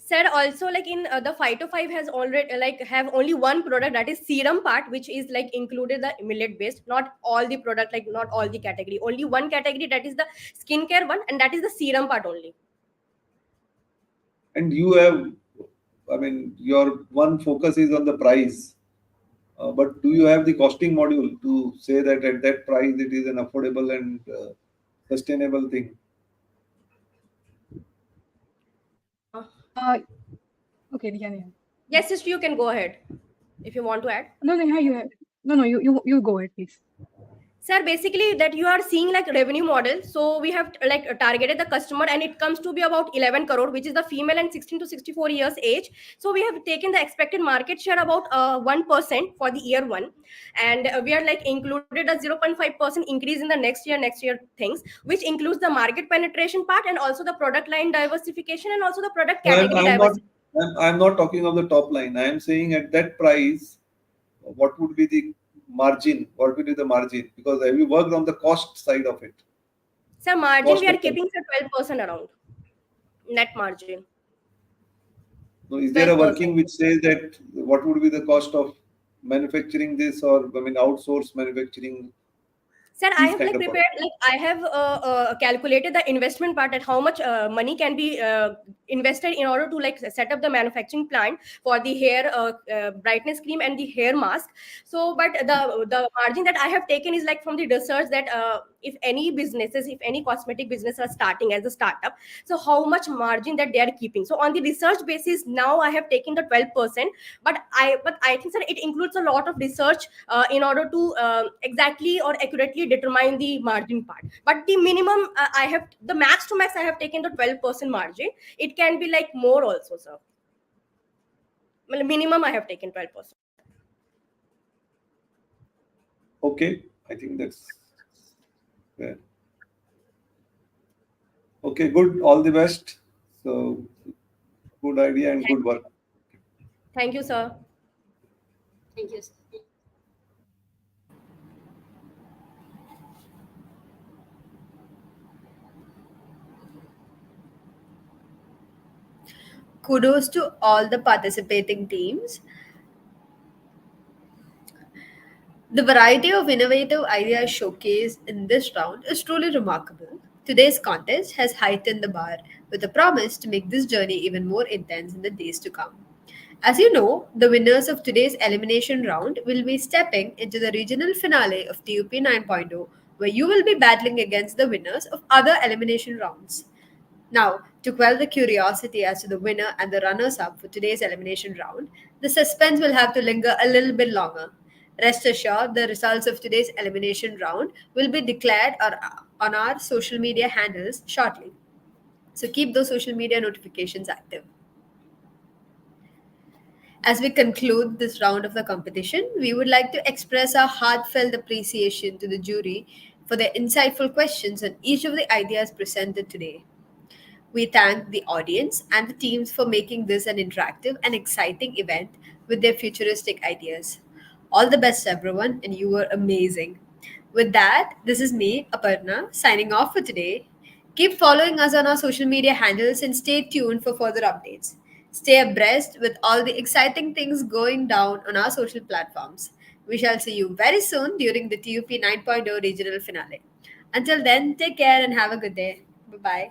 Sir, also like in the Phyto5 has already like have only one product, that is serum part, which is like included the millet based, not all the product, like not all the category, only one category, that is the skincare one, and that is the serum part only. And you have, I mean, your one focus is on the price, but do you have the costing module to say that at that price it is an affordable and sustainable thing? Uh, okay, yeah, yeah. Yes, sister, you can go ahead if you want to add. No, Neha, you have. No, no, you go ahead, please. Sir, basically that you are seeing like revenue model. So we have like targeted the customer, and it comes to be about 11 crore, which is the female and 16 to 64 years age. So we have taken the expected market share about 1% for the year one, and we are like included a 0.5% increase in the next year things, which includes the market penetration part and also the product line diversification and also the product No, category I'm not. diversification. I'm not talking of the top line. I am saying at that price, what would be the margin? What would be the margin? Because have you worked on the cost side of it? Sir, margin Cost we are of keeping 12% around net margin. so is there a 12%. working which says that what would be the cost of manufacturing this, or I mean, outsource manufacturing Sir, I these have kind like of products? prepared, like I have calculated the investment part at how much money can be invested in order to like set up the manufacturing plant for the hair brightness cream and the hair mask. So, but the margin that I have taken is like from the research that if any businesses, if any cosmetic business are starting as a startup, so how much margin that they are keeping. So on the research basis, now I have taken the 12%, but I think that it includes a lot of research in order to exactly or accurately determine the margin part. But the minimum I have, the max to max I have taken the 12% margin. It can be like more also, sir. Well, minimum I have taken 12%. Okay, I think that's fair. Okay, good. All the best. So good idea and good work. Thank you, sir. Thank you. Kudos to all the participating teams. The variety of innovative ideas showcased in this round is truly remarkable. Today's contest has heightened the bar with a promise to make this journey even more intense in the days to come. As you know, the winners of today's elimination round will be stepping into the regional finale of TUP 9.0, where you will be battling against the winners of other elimination rounds. Now, to quell the curiosity as to the winner and the runners up for today's elimination round, the suspense will have to linger a little bit longer. Rest assured, the results of today's elimination round will be declared on our social media handles shortly. So keep those social media notifications active. As we conclude this round of the competition, we would like to express our heartfelt appreciation to the jury for their insightful questions on each of the ideas presented today. We thank the audience and the teams for making this an interactive and exciting event with their futuristic ideas. All the best, everyone, and you were amazing. With that, this is me, Aparna, signing off for today. Keep following us on our social media handles and stay tuned for further updates. Stay abreast with all the exciting things going down on our social platforms. We shall see you very soon during the TUP 9.0 regional finale. Until then, take care and have a good day. Bye bye.